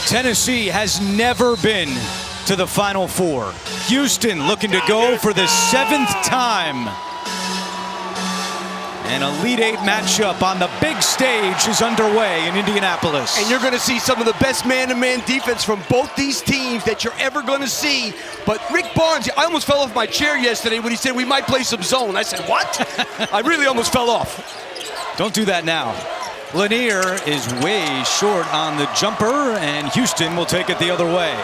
Tennessee has never been to the Final Four. Houston looking to go for the 7th time. An Elite Eight matchup on the big stage is underway in Indianapolis. And you're going to see some of the best man-to-man defense from both these teams that you're ever going to see. But Rick Barnes, I almost fell off my chair yesterday when he said we might play some zone. I said, what? I really almost fell off. Don't do that now. Lanier is way short on the jumper, and Houston will take it the other way.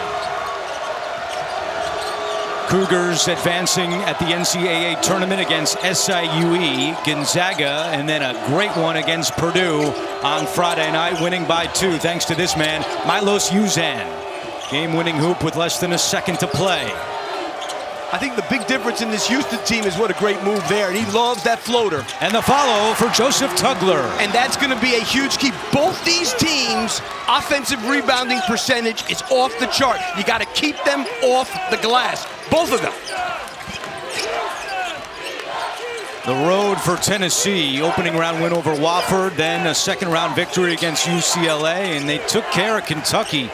Cougars advancing at the NCAA tournament against SIUE, Gonzaga, and then a great one against Purdue on Friday night, winning by 2 thanks to this man, Milos Uzan. Game-winning hoop with less than a second to play. I think the big difference in this Houston team is what a great move there, and he loves that floater. And the follow for Joseph Tugler. And that's going to be a huge key. Both these teams' offensive rebounding percentage is off the chart. You got to keep them off the glass, both of them. The road for Tennessee, opening round win over Wofford, then a second round victory against UCLA, and they took care of Kentucky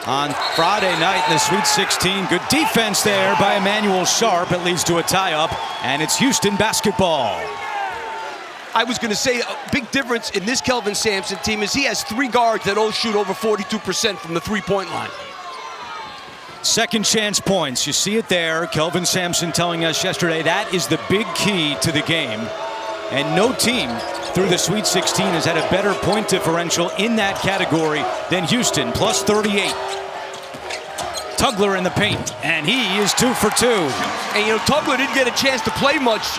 on Friday night in the Sweet 16. Good defense there by Emmanuel Sharp. It leads to a tie-up, and it's Houston basketball. I was going to say a big difference in this Kelvin Sampson team is he has 3 guards that all shoot over 42% from the three-point line. Second chance points. You see it there. Kelvin Sampson telling us yesterday that is the big key to the game. And no team through the Sweet 16 has had a better point differential in that category than Houston, plus 38. Tugler in the paint, and he is 2 for 2. And you know, Tugler didn't get a chance to play much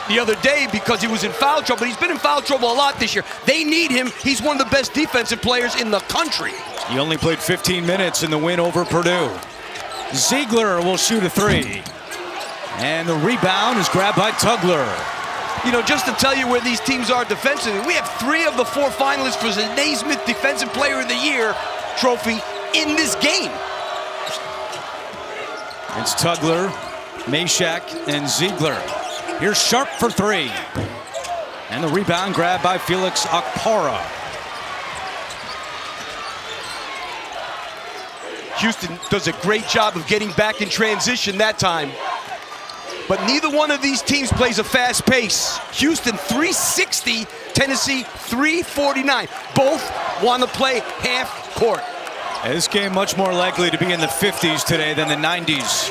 the other day because he was in foul trouble. He's been in foul trouble a lot this year. They need him. He's one of the best defensive players in the country. He only played 15 minutes in the win over Purdue. Ziegler will shoot a 3. And the rebound is grabbed by Tugler. You know, just to tell you where these teams are defensively, we have 3 of the 4 finalists for the Naismith Defensive Player of the Year trophy in this game. It's Tugler, Meshack, and Ziegler. Here's Sharp for 3. And the rebound grabbed by Felix Okpara. Houston does a great job of getting back in transition that time. But neither one of these teams plays a fast pace. Houston 360, Tennessee 349. Both want to play half court. This game much more likely to be in the 50s today than the 90s.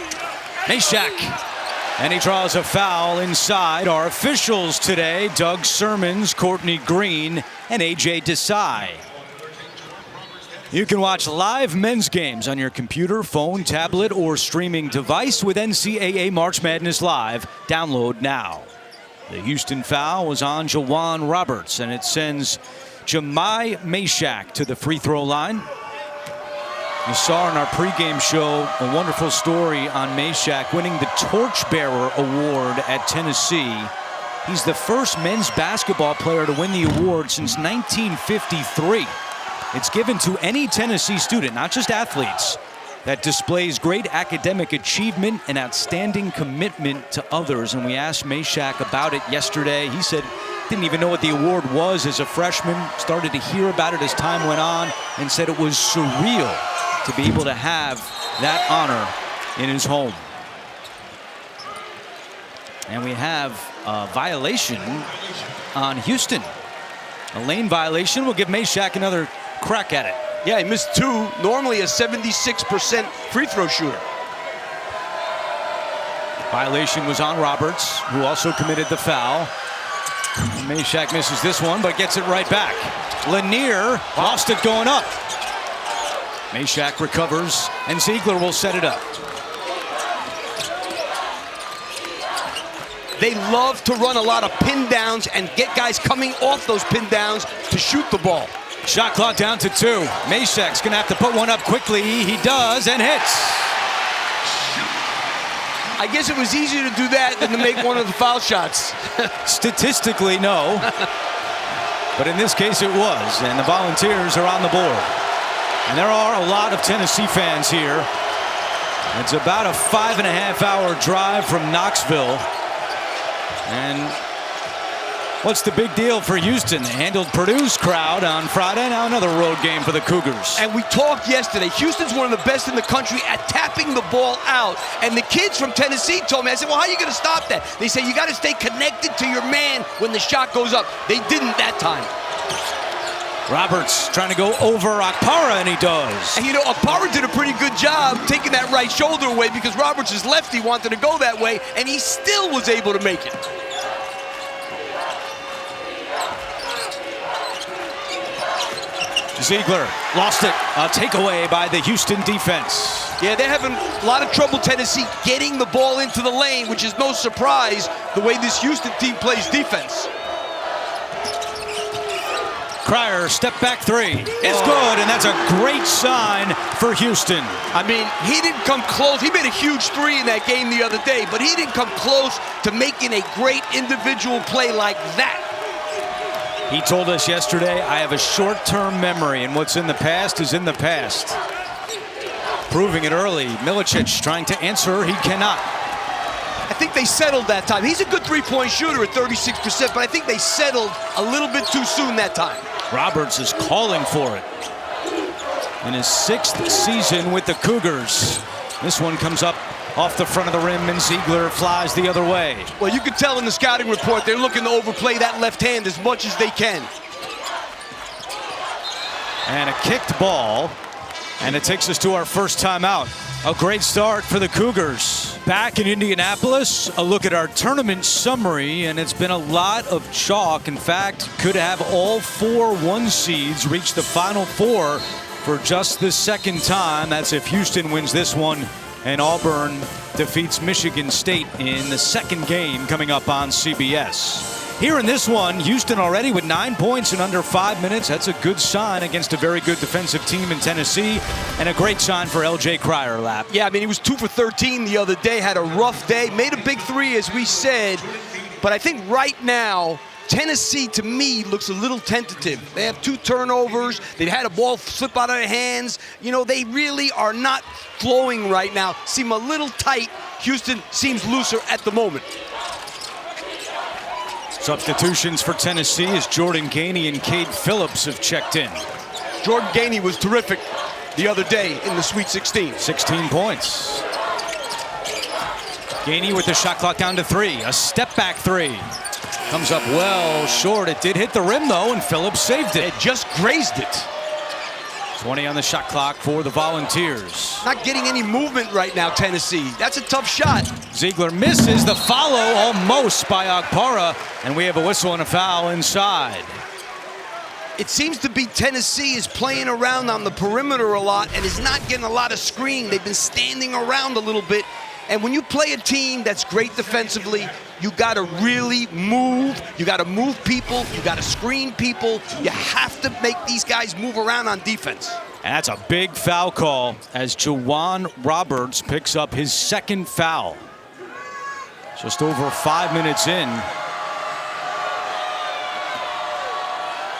Meshack, and he draws a foul inside. Our officials today, Doug Sermons, Courtney Green, and AJ Desai. You can watch live men's games on your computer, phone, tablet, or streaming device with NCAA March Madness Live. Download now. The Houston foul was on Jawan Roberts, and it sends Jahmai Meshack to the free throw line. You saw in our pregame show a wonderful story on Meshack winning the Torchbearer Award at Tennessee. He's the first men's basketball player to win the award since 1953. It's given to any Tennessee student, not just athletes, that displays great academic achievement and outstanding commitment to others. And we asked Meshack about it yesterday. He said didn't even know what the award was as a freshman, started to hear about it as time went on, and said it was surreal to be able to have that honor in his home. And we have a violation on Houston. A lane violation will give Meshack another crack at it. Yeah, he missed 2, normally a 76% free throw shooter. Violation was on Roberts, who also committed the foul. Meshack misses this one, but gets it right back. Lanier lost it going up. Meshack recovers, and Ziegler will set it up. They love to run a lot of pin downs and get guys coming off those pin downs to shoot the ball. Shot clock down to 2. Meshack's gonna have to put one up quickly. He does, and hits. I guess it was easier to do that than to make one of the foul shots. Statistically, no. But in this case, it was, and the Volunteers are on the board. And there are a lot of Tennessee fans here. It's about a 5.5-hour drive from Knoxville. And What's the big deal for Houston? They handled Purdue's crowd on Friday. Now another road game for the Cougars. And we talked yesterday. Houston's one of the best in the country at tapping the ball out. And the kids from Tennessee told me, I said, well, how are you going to stop that? They say, you got to stay connected to your man when the shot goes up. They didn't that time. Roberts trying to go over Okpara, and he does. And you know, Okpara did a pretty good job taking that right shoulder away because Roberts' lefty wanted to go that way, and he still was able to make it. Ziegler lost it. A takeaway by the Houston defense. Yeah, they're having a lot of trouble, Tennessee, getting the ball into the lane, which is no surprise the way this Houston team plays defense. Cryer, step back three. It's good, and that's a great sign for Houston. I mean, he didn't come close. He made a huge three in that game the other day, but he didn't come close to making a great individual play like that. He told us yesterday, I have a short-term memory, and what's in the past is in the past. Proving it early. Milicic trying to answer, he cannot. I think they settled that time. He's a good three-point shooter at 36%, but I think they settled a little bit too soon that time. Roberts is calling for it. In his 6th season with the Cougars. This one comes up off the front of the rim, and Ziegler flies the other way. Well, you can tell in the scouting report they're looking to overplay that left hand as much as they can. And a kicked ball, and it takes us to our first timeout. A great start for the Cougars. Back in Indianapolis, a look at our tournament summary, and it's been a lot of chalk. In fact, could have all 4 1 seeds reach the Final Four for just the second time. That's if Houston wins this one and Auburn defeats Michigan State in the second game coming up on CBS. Here in this one, Houston already with 9 points in under 5 minutes. That's a good sign against a very good defensive team in Tennessee, and a great sign for L.J. Cryer, Lap. Yeah, I mean, he was 2 for 13 the other day, had a rough day, made a big three, as we said. But I think right now, Tennessee, to me, looks a little tentative. They have 2 turnovers. They've had a ball slip out of their hands. You know, they really are not flowing right now. Seem a little tight. Houston seems looser at the moment. Substitutions for Tennessee as Jordan Gainey and Cade Phillips have checked in. Jordan Gainey was terrific the other day in the Sweet 16. 16 points. Gainey with the shot clock down to 3. A step back 3. Comes up well short. It did hit the rim, though, and Phillips saved it. It just grazed it. 20 on the shot clock for the Volunteers. Not getting any movement right now, Tennessee. That's a tough shot. Ziegler misses the follow almost by Okpara, and we have a whistle and a foul inside. It seems to be Tennessee is playing around on the perimeter a lot and is not getting a lot of screen. They've been standing around a little bit. And when you play a team that's great defensively, you got to really move. You got to move people. You got to screen people. You have to make these guys move around on defense. And that's a big foul call as Juwan Roberts picks up his 2nd foul. Just over 5 minutes in.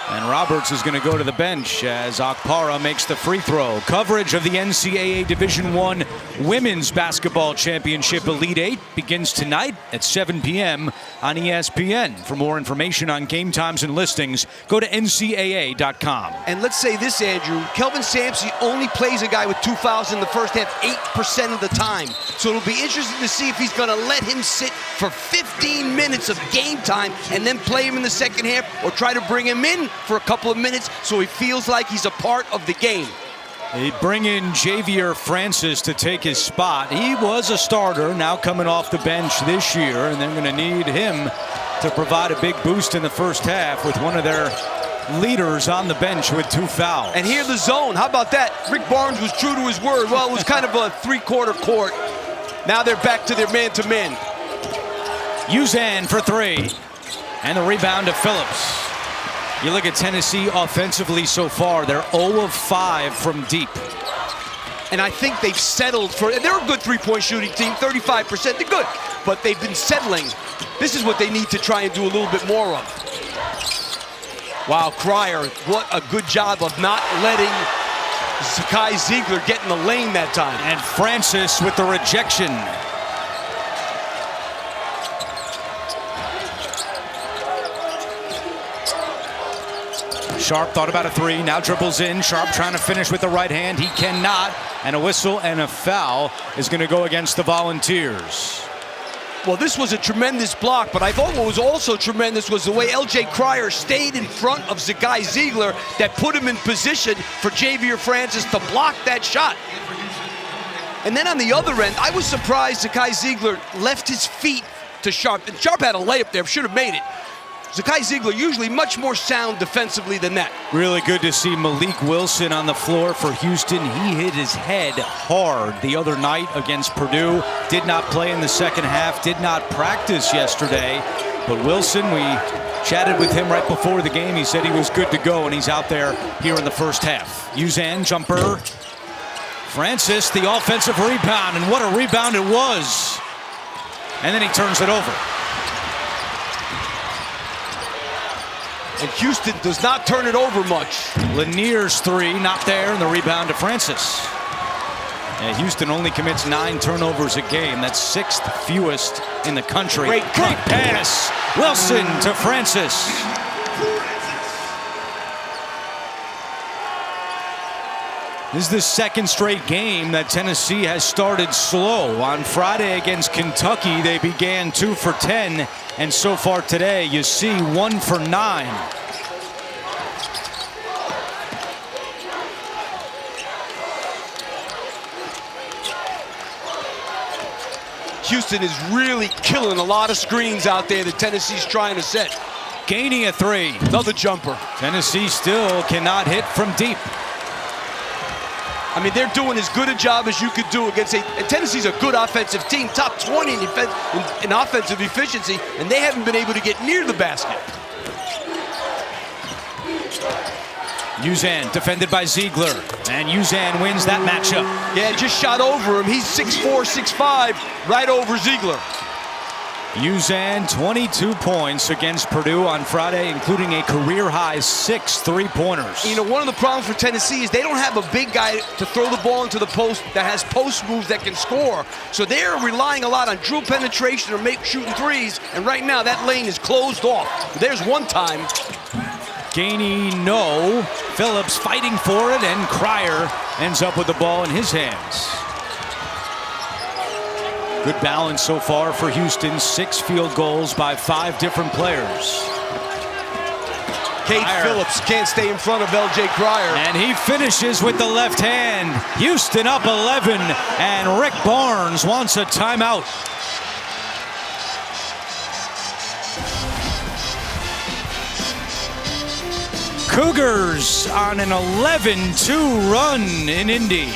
And Roberts is going to go to the bench as Okpara makes the free throw. Coverage of the NCAA Division I Women's Basketball Championship Elite 8 begins tonight at 7 p.m. on ESPN. For more information on game times and listings, go to ncaa.com. And let's say this, Andrew. Kelvin Sampson only plays a guy with 2 fouls in the first half 8% of the time. So it'll be interesting to see if he's going to let him sit for 15 minutes of game time and then play him in the second half, or try to bring him in for a couple of minutes so he feels like he's a part of the game. They bring in Javier Francis to take his spot. He was a starter, now coming off the bench this year, and they're going to need him to provide a big boost in the first half with one of their leaders on the bench with 2 fouls. And here the zone. How about that? Rick Barnes was true to his word. Well, it was kind of a 3-quarter court. Now they're back to their man-to-man. Uzan for 3. And the rebound to Phillips. You look at Tennessee offensively so far, they're 0 of 5 from deep. And I think they've settled for, and they're a good 3-point shooting team, 35%, they're good. But they've been settling. This is what they need to try and do a little bit more of. Wow, Cryer, what a good job of not letting Zakai Ziegler get in the lane that time. And Francis with the rejection. Sharp thought about a three, now dribbles in. Sharp trying to finish with the right hand. He cannot, and a whistle and a foul is going to go against the Volunteers. Well, this was a tremendous block, but I thought what was also tremendous was the way L.J. Cryer stayed in front of Zakai Ziegler that put him in position for Javier Francis to block that shot. And then on the other end, I was surprised Zakai Ziegler left his feet to Sharp. And Sharp had a layup there, should have made it. Zakai Ziegler usually much more sound defensively than that. Really good to see Malik Wilson on the floor for Houston. He hit his head hard the other night against Purdue. Did not play in the second half, did not practice yesterday. But Wilson, we chatted with him right before the game. He said he was good to go, and he's out there here in the first half. Uzan, jumper. Francis, the offensive rebound, and what a rebound it was. And then he turns it over. And Houston does not turn it over much. Lanier's three, not there, and the rebound to Francis. And Houston only commits 9 turnovers a game. That's 6th fewest in the country. Great pass. Wilson to Francis. This is the second straight game that Tennessee has started slow. On Friday against Kentucky, they began 2 for 10. And so far today, you see 1 for 9. Houston is really killing a lot of screens out there that Tennessee's trying to set. Gainey a three. Another jumper. Tennessee still cannot hit from deep. I mean, they're doing as good a job as you could do against and Tennessee's a good offensive team, top 20 in offensive efficiency, and they haven't been able to get near the basket. Uzan defended by Ziegler, and Uzan wins that matchup. Yeah, just shot over him. He's 6'4", 6'5", right over Ziegler. Uzan, 22 points against Purdue on Friday, including a career-high 6 three-pointers. You know, one of the problems for Tennessee is they don't have a big guy to throw the ball into the post that has post moves that can score. So they're relying a lot on dribble penetration or shooting threes, and right now that lane is closed off. There's one time. Gainey, no. Phillips fighting for it, and Cryer ends up with the ball in his hands. Good balance so far for Houston. 6 field goals by 5 different players. Cade Phillips can't stay in front of L.J. Cryer. And he finishes with the left hand. Houston up 11, and Rick Barnes wants a timeout. Cougars on an 11-2 run in Indy.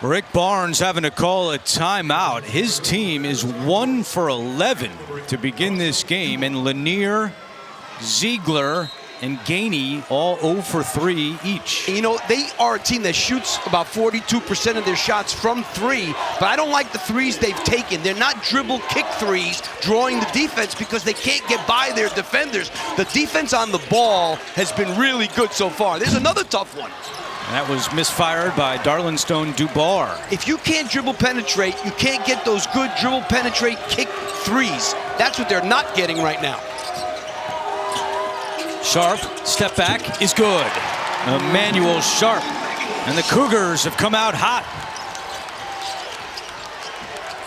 Rick Barnes having to call a timeout. His team is 1 for 11 to begin this game, and Lanier, Ziegler, and Gainey all 0 for 3 each. You know, they are a team that shoots about 42% of their shots from 3, but I don't like the threes they've taken. They're not dribble kick threes drawing the defense because they can't get by their defenders. The defense on the ball has been really good so far. There's another tough one. And that was misfired by Darlinstone Dubar. If you can't dribble penetrate, you can't get those good dribble penetrate kick threes. That's what they're not getting right now. Sharp, step back is good. Emmanuel Sharp. And the Cougars have come out hot.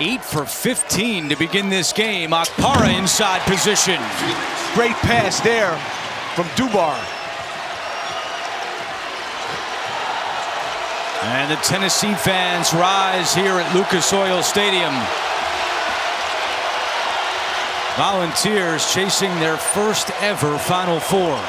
8 for 15 to begin this game. Akpara inside position. Great pass there from Dubar. And the Tennessee fans rise here at Lucas Oil Stadium. Volunteers chasing their first ever Final Four.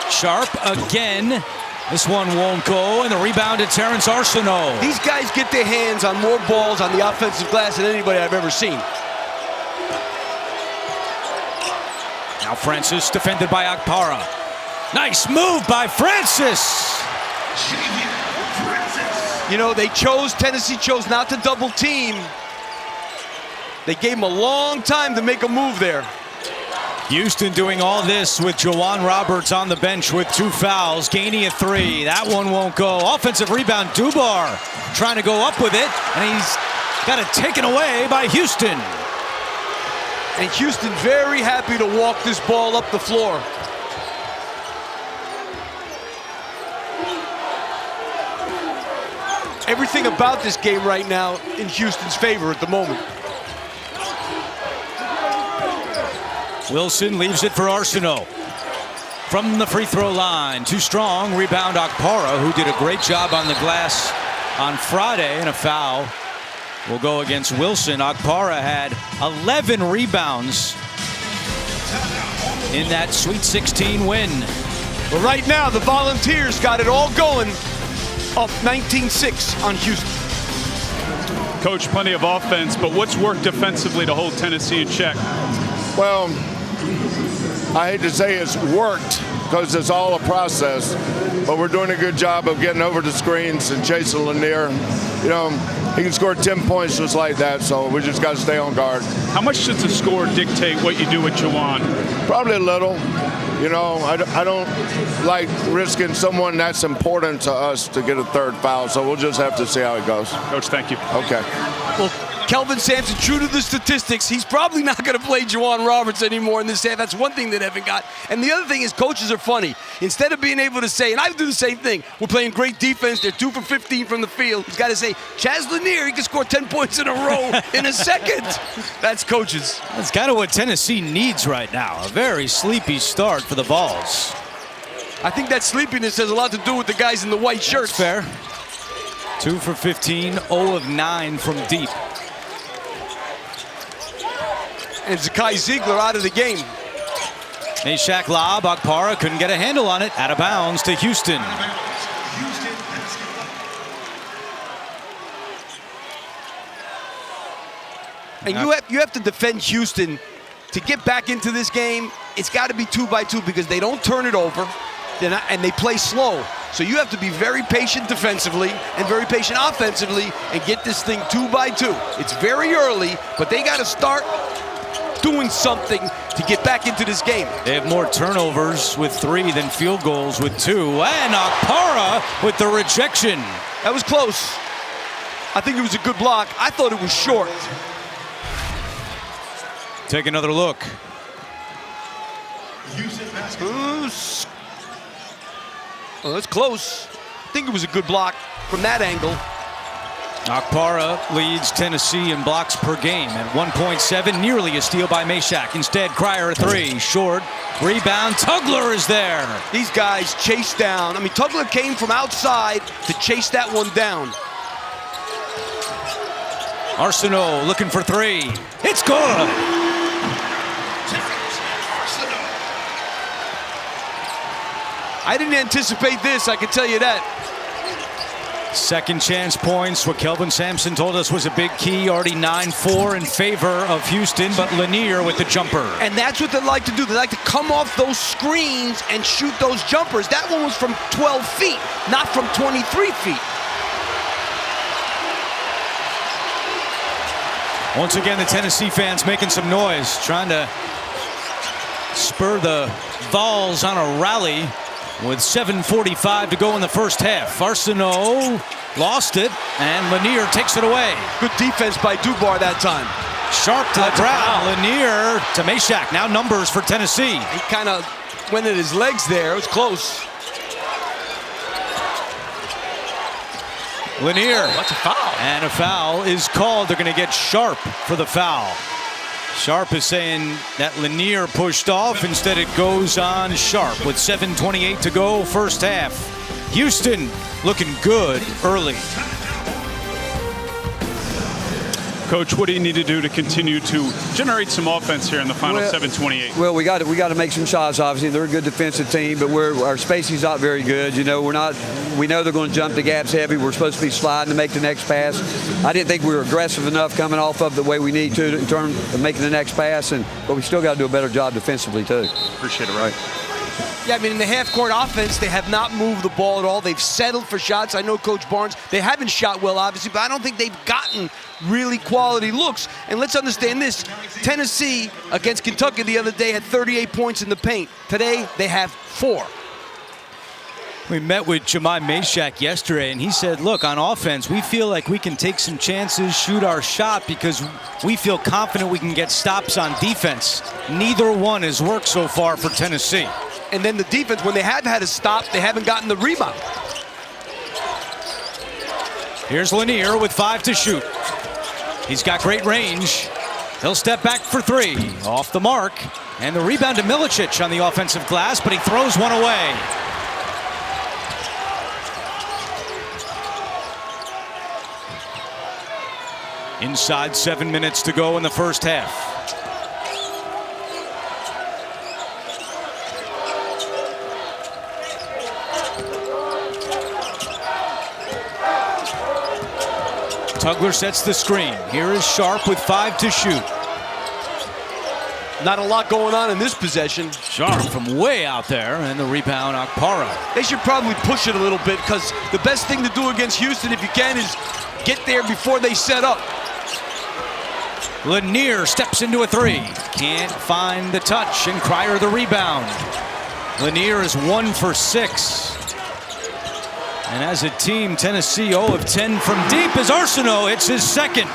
Sharp again. This one won't go, and the rebound to Terrence Arsenault. These guys get their hands on more balls on the offensive glass than anybody I've ever seen. Now Francis defended by Akpara. Nice move by Francis. You know, Tennessee chose not to double team. They gave him a long time to make a move there. Houston doing all this with Jawan Roberts on the bench with 2 fouls. Gainey a 3. That one won't go. Offensive rebound, Dubar trying to go up with it, and he's Got it taken away by Houston. And Houston very happy to walk this ball up the floor. Everything about this game right now in Houston's favor at the moment. Wilson leaves it for Arsenault. From the free throw line, too strong. Rebound Okpara, who did a great job on the glass on Friday, and a foul will go against Wilson. Okpara had 11 rebounds in that Sweet 16 win. But right now, the Volunteers got it all going, up 19-6 on Houston. Coach, plenty of offense, but what's worked defensively to hold Tennessee in check? Well, I hate to say it's worked because it's all a process, but we're doing a good job of getting over the screens and chasing Lanier. You know, he can score 10 points just like that, so we just got to stay on guard. How much does the score dictate what you do with Juwan? Probably a little. You know, I don't like risking someone that's important to us to get a third foul, so we'll just have to see how it goes. Coach, thank you. Okay. Well, Kelvin Sampson, true to the statistics, he's probably not going to play Juwan Roberts anymore in this half. That's one thing that Evan got. And the other thing is coaches are funny. Instead of being able to say, and I do the same thing, we're playing great defense, they're 2 for 15 from the field. He's got to say, Chaz Lanier, he can score 10 points in a row in a second. That's coaches. That's kind of what Tennessee needs right now. A very sleepy start for the Vols. I think that sleepiness has a lot to do with the guys in the white shirts. That's fair. 2 for 15, 0 of 9 from deep. And Zakai Ziegler out of the game. Meshack lob, Okpara couldn't get a handle on it. Out of bounds to Houston. And you have to defend Houston to get back into this game. It's got to be 2 by 2 because they don't turn it over, and they play slow. So you have to be very patient defensively and very patient offensively and get this thing 2 by 2. It's very early, but they got to start doing something to get back into this game. They have more turnovers with 3 than field goals with 2. And Okpara with the rejection. That was close. I think it was a good block. I thought it was short. Take another look. Well, that's close. I think it was a good block from that angle. Okpara leads Tennessee in blocks per game at 1.7, nearly a steal by Meshack. Instead, Cryer a 3, short. Rebound, Tugler is there. These guys chase down. I mean, Tugler came from outside to chase that one down. Arsenault looking for 3. It's good. I didn't anticipate this, I can tell you that. Second chance points, what Kelvin Sampson told us was a big key. Already 9-4 in favor of Houston, but Lanier with the jumper. And that's what they like to do. They like to come off those screens and shoot those jumpers. That one was from 12 feet, not from 23 feet. Once again, the Tennessee fans making some noise, trying to spur the Vols on a rally with 7:45 to go in the first half. Arsenault lost it, and Lanier takes it away. Good defense by Dubar that time. Sharp to the ground. Lanier to Meshack. Now numbers for Tennessee. He kind of went at his legs there. It was close. Lanier. Oh, that's a foul. And a foul is called. They're going to get Sharp for the foul. Sharp is saying that Lanier pushed off. Instead, it goes on Sharp with 7:28 to go, first half. Houston looking good early. Coach, what do you need to do to continue to generate some offense here in the final 7:28? Well, we got to make some shots. Obviously, they're a good defensive team, but our spacing's not very good. You know, we know they're going to jump the gaps heavy. We're supposed to be sliding to make the next pass. I didn't think we were aggressive enough coming off of the way we need to in terms of making the next pass, but we still got to do a better job defensively too. Appreciate it, right? Yeah, I mean, in the half-court offense, they have not moved the ball at all. They've settled for shots. I know Coach Barnes, they haven't shot well, obviously, but I don't think they've gotten really quality looks. And let's understand this. Tennessee against Kentucky the other day had 38 points in the paint. Today, they have 4. We met with Jemai Meshack yesterday, and he said, look, on offense, we feel like we can take some chances, shoot our shot, because we feel confident we can get stops on defense. Neither one has worked so far for Tennessee. And then the defense, when they have had a stop, they haven't gotten the rebound. Here's Lanier with 5 to shoot. He's got great range. He'll step back for 3. Off the mark. And the rebound to Milicic on the offensive glass, but he throws one away. Inside 7 minutes to go in the first half. Tugler sets the screen. Here is Sharp with 5 to shoot. Not a lot going on in this possession. Sharp from way out there, and the rebound, Okpara. They should probably push it a little bit, because the best thing to do against Houston, if you can, is get there before they set up. Lanier steps into a 3. Can't find the touch, and Cryer the rebound. Lanier is 1 for 6. And as a team, Tennessee 0 of 10 from deep as Arsenault hits his second.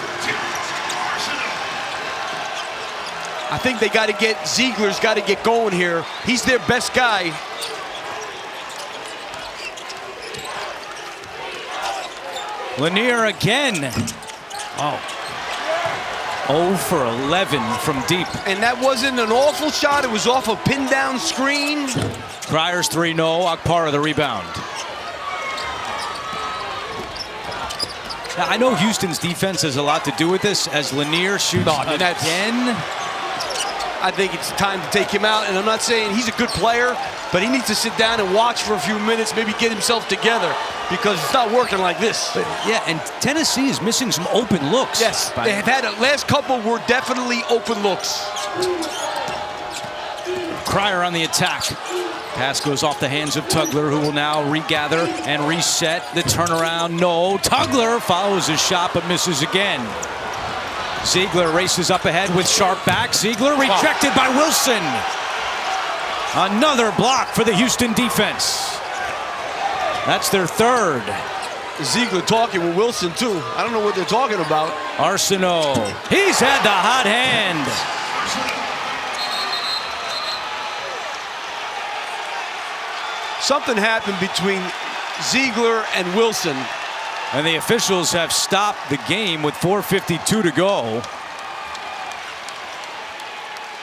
I think they got to get, Ziegler's got to get going here. He's their best guy. Lanier again. Oh. 0 for 11 from deep. And that wasn't an awful shot. It was off a pin down screen. Cryer's 3 no. Okpara the rebound. Now, I know Houston's defense has a lot to do with this as Lanier shoots again. I think it's time to take him out, and I'm not saying he's a good player, but he needs to sit down and watch for a few minutes, maybe get himself together, because it's not working like this. But, yeah, and Tennessee is missing some open looks. Yes, they have had last couple were definitely open looks. Cryer on the attack. Pass goes off the hands of Tugler, who will now regather and reset. The turnaround, no. Tugler follows his shot, but misses again. Ziegler races up ahead with Sharp back. Ziegler rejected by Wilson. Another block for the Houston defense. That's their 3rd. Ziegler talking with Wilson, too. I don't know what they're talking about. Arsenault. He's had the hot hand. Something happened between Ziegler and Wilson. And the officials have stopped the game with 4:52 to go.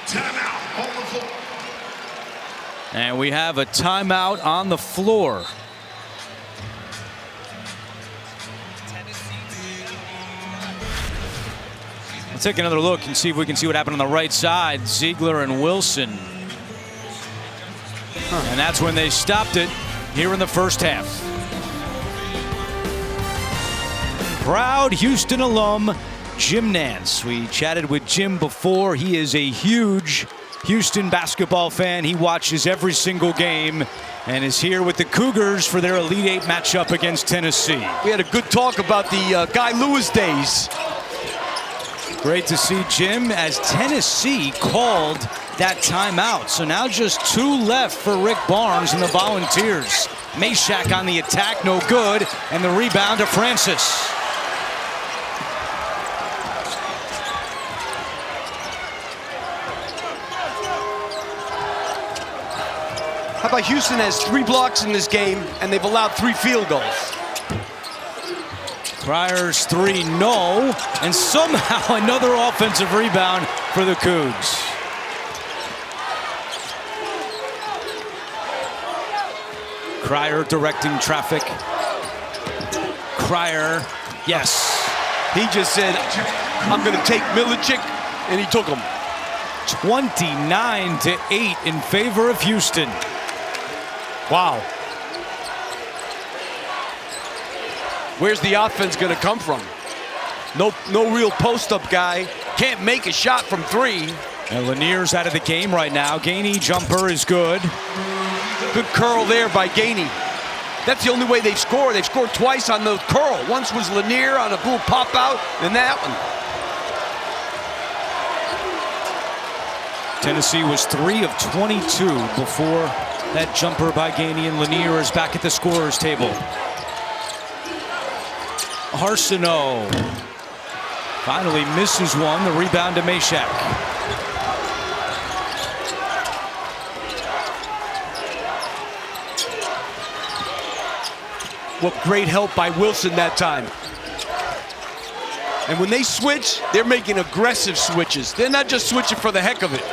Timeout on the floor. And we have a timeout on the floor. Let's take another look and see if we can see what happened on the right side. Ziegler and Wilson. And that's when they stopped it here in the first half. Proud Houston alum, Jim Nance. We chatted with Jim before. He is a huge Houston basketball fan. He watches every single game and is here with the Cougars for their Elite 8 matchup against Tennessee. We had a good talk about the Guy Lewis days. Great to see Jim as Tennessee called that timeout. So now just 2 left for Rick Barnes and the Volunteers. Meshack on the attack, no good, and the rebound to Francis. How about Houston has 3 blocks in this game, and they've allowed 3 field goals. Cryer's 3 no, and somehow another offensive rebound for the Cougs. Cryer directing traffic. Cryer, yes. He just said, I'm going to take Milicic, and he took him. 29-8 in favor of Houston. Wow. Where's the offense going to come from? No real post-up guy. Can't make a shot from 3. And Lanier's out of the game right now. Gainey jumper is good. Good curl there by Gainey. That's the only way they've scored. They've scored twice on the curl. Once was Lanier on a little pop out, and that one. Tennessee was 3 of 22 before That jumper by Gainey, and Lanier is back at the scorer's table. Arsenault finally misses one. The rebound to Meshack. What great help by Wilson that time. And when they switch, they're making aggressive switches. They're not just switching for the heck of it.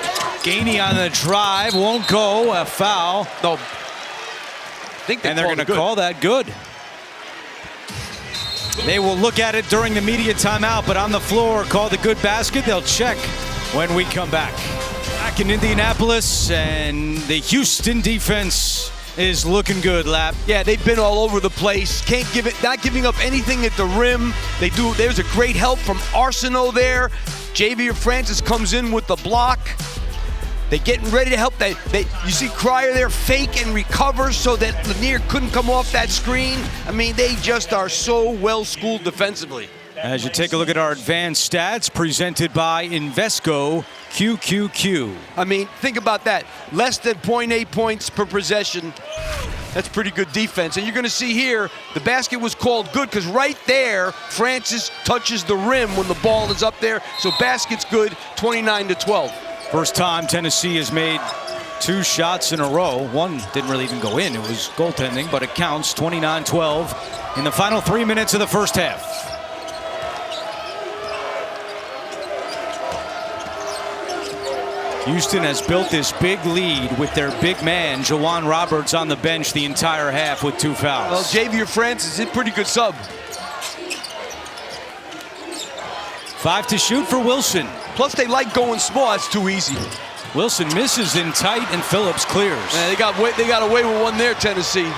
Gainey on the drive, won't go, a foul. No. I think And they're going to call that good. They will look at it during the media timeout, but on the floor, call the good basket. They'll check when we come back. Back in Indianapolis, and the Houston defense is looking good, Lap. Yeah, they've been all over the place. Not giving up anything at the rim. They do. There's a great help from Arsenault there. Javier Francis comes in with the block. They're getting ready to help. You see Cryer there fake and recover so that Lanier couldn't come off that screen. I mean, they just are so well schooled defensively. As you take a look at our advanced stats presented by Invesco QQQ. I mean, think about that. Less than 0.8 points per possession. That's pretty good defense. And you're going to see here, the basket was called good because right there, Francis touches the rim when the ball is up there. So basket's good, 29-12. First time Tennessee has made 2 shots in a row. One didn't really even go in. It was goaltending, but it counts. 29-12 in the final 3 minutes of the first half. Houston has built this big lead with their big man, Jawan Roberts, on the bench the entire half with 2 fouls. Well, Javier Francis is a pretty good sub. 5 to shoot for Wilson. Plus, they like going small. That's too easy. Wilson misses in tight, and Phillips clears. Man, they got away with one there, Tennessee.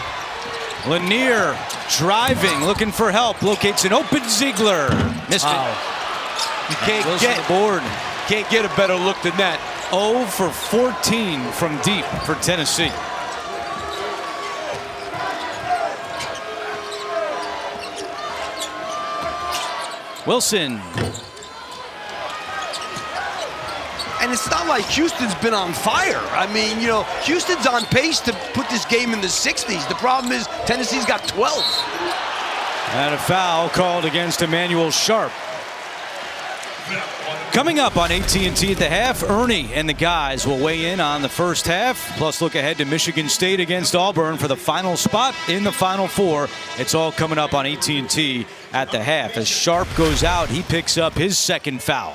Lanier driving, looking for help. Locates an open Ziegler. Missed it. You can't Wilson the board. Can't get a better look than that. 0 for 14 from deep for Tennessee. Wilson. And it's not like Houston's been on fire. I mean, you know, Houston's on pace to put this game in the 60s. The problem is Tennessee's got 12. And a foul called against Emmanuel Sharp. Coming up on AT&T at the half, Ernie and the guys will weigh in on the first half, plus look ahead to Michigan State against Auburn for the final spot in the Final Four. It's all coming up on AT&T at the half. As Sharp goes out, he picks up his second foul.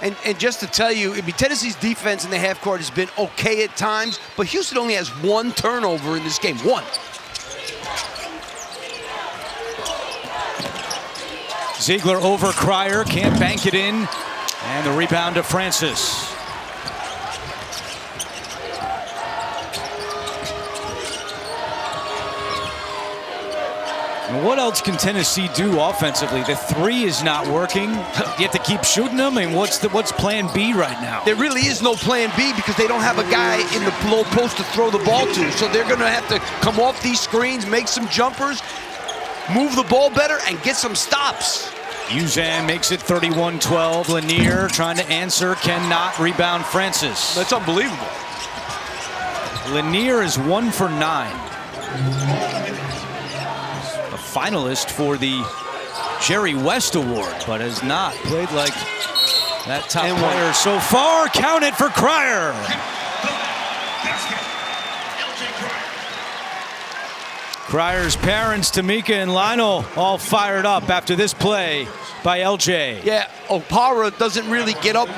And just to tell you, I mean, Tennessee's defense in the half court has been okay at times, but Houston only has 1 turnover in this game. 1. Ziegler over Cryer, can't bank it in, and the rebound to Francis. And what else can Tennessee do offensively? The 3 is not working. You have to keep shooting them. And what's plan B right now? There really is no plan B because they don't have a guy in the low post to throw the ball to. So they're going to have to come off these screens, make some jumpers, move the ball better, and get some stops. Uzan makes it 31-12. Lanier trying to answer, cannot. Rebound Francis. That's unbelievable. Lanier is 1 for 9. A finalist for the Jerry West Award, but has not played like that top player so far. Count it for Cryer. Cryer's parents, Tamika and Lionel, all fired up after this play by LJ. Yeah, Opara doesn't really get up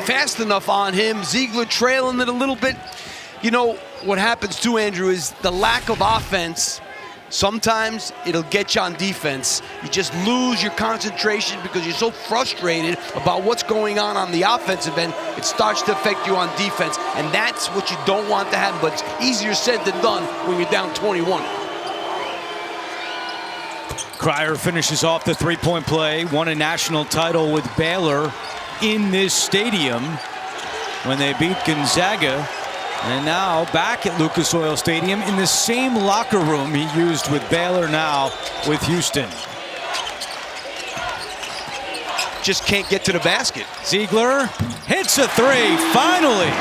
fast enough on him. Ziegler trailing it a little bit. You know, what happens too, Andrew, is the lack of offense. Sometimes it'll get you on defense. You just lose your concentration because you're so frustrated about what's going on the offensive end. It starts to affect you on defense, and that's what you don't want to happen, but it's easier said than done when you're down 21. Cryer finishes off the three-point play, won a national title with Baylor in this stadium when they beat Gonzaga. And now back at Lucas Oil Stadium in the same locker room he used with Baylor, now with Houston. Just can't get to the basket. Ziegler hits a 3, finally.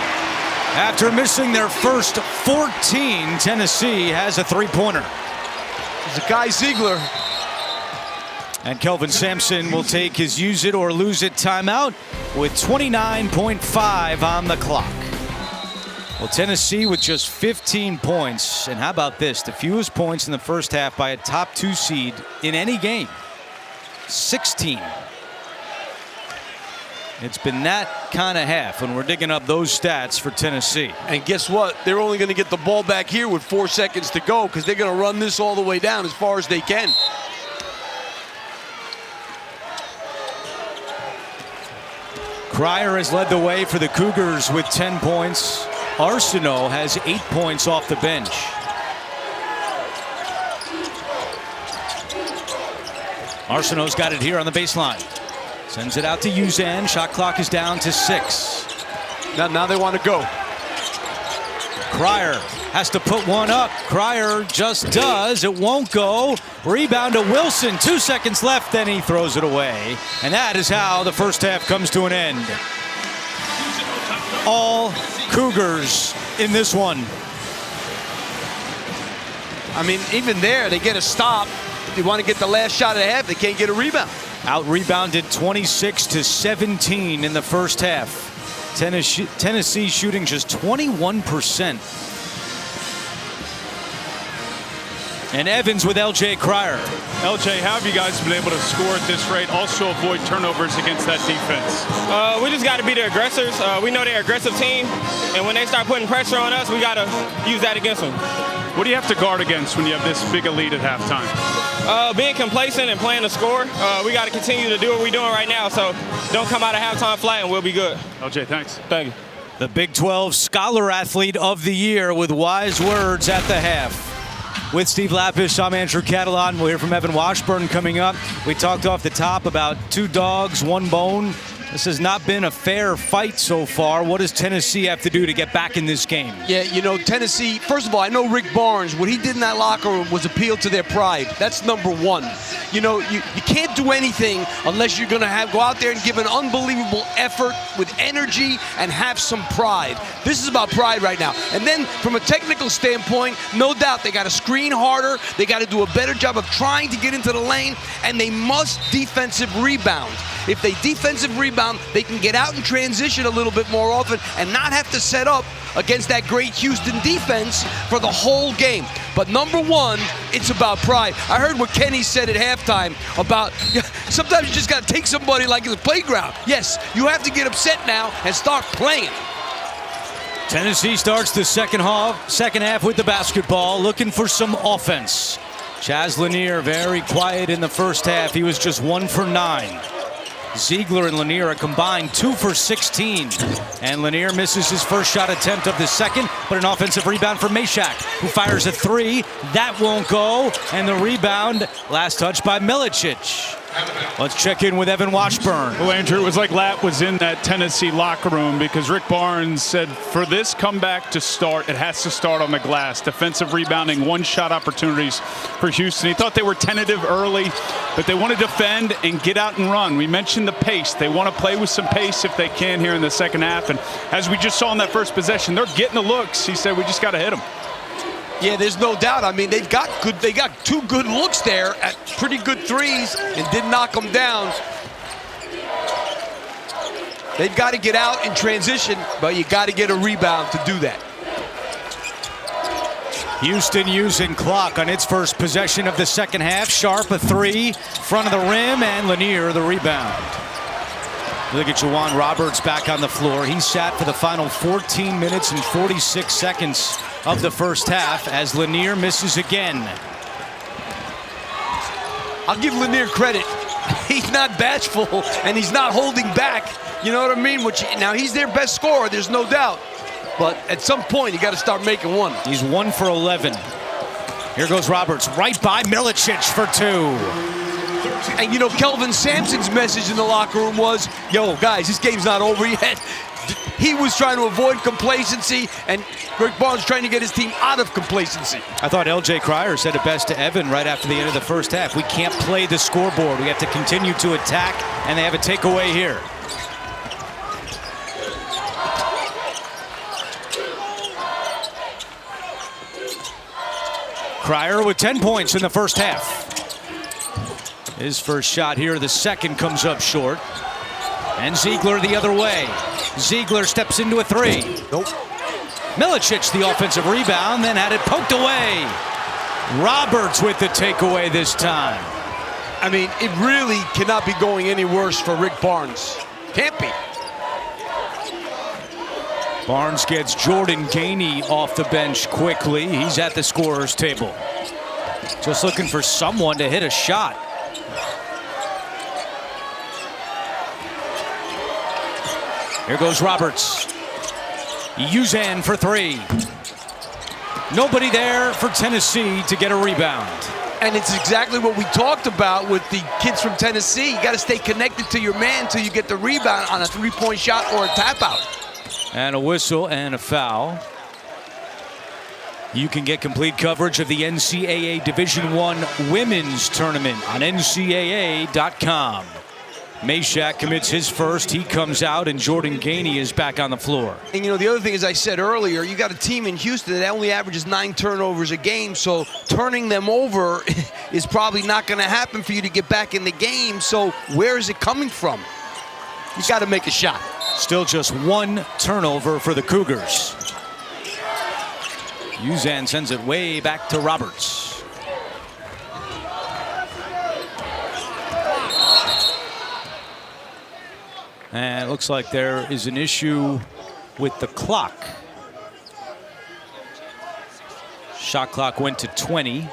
After missing their first 14, Tennessee has a three-pointer. Zakai Ziegler. And Kelvin Sampson will take his use it or lose it timeout with 29.5 on the clock. Well, Tennessee with just 15 points. And how about this? The fewest points in the first half by a top 2 seed in any game. 16. It's been that kind of half when we're digging up those stats for Tennessee. And guess what? They're only going to get the ball back here with 4 seconds to go because they're going to run this all the way down as far as they can. Cryer has led the way for the Cougars with 10 points. Arsenault has 8 points off the bench. Arsenault's got it here on the baseline. Sends it out to Uzan. Shot clock is down to 6. Now they want to go. Cryer has to put one up. Cryer just does. It won't go. Rebound to Wilson. 2 seconds left, then he throws it away. And that is how the first half comes to an end. All Cougars in this one. I mean, even there, they get a stop. They want to get the last shot of the half. They can't get a rebound. Out-rebounded 26-17 in the first half. Tennessee shooting just 21%. And Evans with L.J. Cryer. LJ, how have you guys been able to score at this rate, also avoid turnovers against that defense? We just got to be the aggressors. We know they're an aggressive team, and when they start putting pressure on us, we got to use that against them. What do you have to guard against when you have this big a lead at halftime? Being complacent and playing the score. We got to continue to do what we're doing right now, so don't come out of halftime flat and we'll be good. LJ, thanks. Thank you. The Big 12 Scholar Athlete of the Year with wise words at the half. With Steve Lappish, I'm Andrew Catalan. We'll hear from Evan Washburn coming up. We talked off the top about 2 dogs, 1 bone. This has not been a fair fight so far. What does Tennessee have to do to get back in this game? Yeah, you know, Tennessee, first of all, I know Rick Barnes, what he did in that locker room was appeal to their pride. That's number one. You know, you can't do anything unless you're going to go out there and give an unbelievable effort with energy and have some pride. This is about pride right now. And then from a technical standpoint, no doubt they got to screen harder. They got to do a better job of trying to get into the lane, and they must defensive rebound. If they defensive rebound, they can get out and transition a little bit more often and not have to set up against that great Houston defense for the whole game. But number one, it's about pride. I heard what Kenny said at halftime about sometimes you just got to take somebody like it's a playground. Yes, you have to get upset now and start playing. Tennessee starts the second half with the basketball, looking for some offense. Chaz Lanier very quiet in the first half. He was just 1 for 9. Ziegler and Lanier are combined 2 for 16. And Lanier misses his first shot attempt of the second, but an offensive rebound for Meshack, who fires a 3. That won't go. And the rebound, last touch by Milicic. Let's check in with Evan Washburn. Well, Andrew, it was like Lapp was in that Tennessee locker room because Rick Barnes said for this comeback to start, it has to start on the glass. Defensive rebounding, 1-shot opportunities for Houston. He thought they were tentative early, but they want to defend and get out and run. We mentioned the pace. They want to play with some pace if they can here in the second half. And as we just saw in that first possession, they're getting the looks. He said, we just got to hit them. Yeah, there's no doubt. I mean, they got 2 good looks there at pretty good threes and did knock them down. They've got to get out in transition, but you got to get a rebound to do that. Houston using clock on its first possession of the second half. Sharp a 3, front of the rim, and Lanier the rebound. Look at Juwan Roberts back on the floor. He sat for the final 14 minutes and 46 seconds of the first half as Lanier misses again. I'll give Lanier credit. He's not bashful and he's not holding back. You know what I mean? Now he's their best scorer, there's no doubt. But at some point, you got to start making one. He's 1 for 11. Here goes Roberts, right by Milicic for 2. And you know, Kelvin Sampson's message in the locker room was, yo, guys, this game's not over yet. He was trying to avoid complacency, and Rick Barnes trying to get his team out of complacency. I thought L.J. Cryer said it best to Evan right after the end of the first half. We can't play the scoreboard. We have to continue to attack, and they have a takeaway here. Cryer with 10 points in the first half. His first shot here, the second comes up short. And Ziegler the other way. Ziegler steps into a three. Nope. Milicic the offensive rebound, then had it poked away. Roberts with the takeaway this time. I mean, it really cannot be going any worse for Rick Barnes. Can't be. Barnes gets Jordan Gainey off the bench quickly. He's at the scorer's table. Just looking for someone to hit a shot. Here goes Roberts. Uzan for three. Nobody there for Tennessee to get a rebound. And it's exactly what we talked about with the kids from Tennessee. You got to stay connected to your man until you get the rebound on a three-point shot or a tap out. And a whistle and a foul. You can get complete coverage of the NCAA Division I Women's Tournament on NCAA.com. Meshack commits his first. He comes out, and Jordan Gainey is back on the floor. And, you know, the other thing, as I said earlier, you got a team in Houston that only averages 9 turnovers a game, so turning them over is probably not going to happen for you to get back in the game. So where is it coming from? You got to make a shot. Still just 1 turnover for the Cougars. Uzan sends it way back to Roberts. And it looks like there is an issue with the clock. Shot clock went to 20.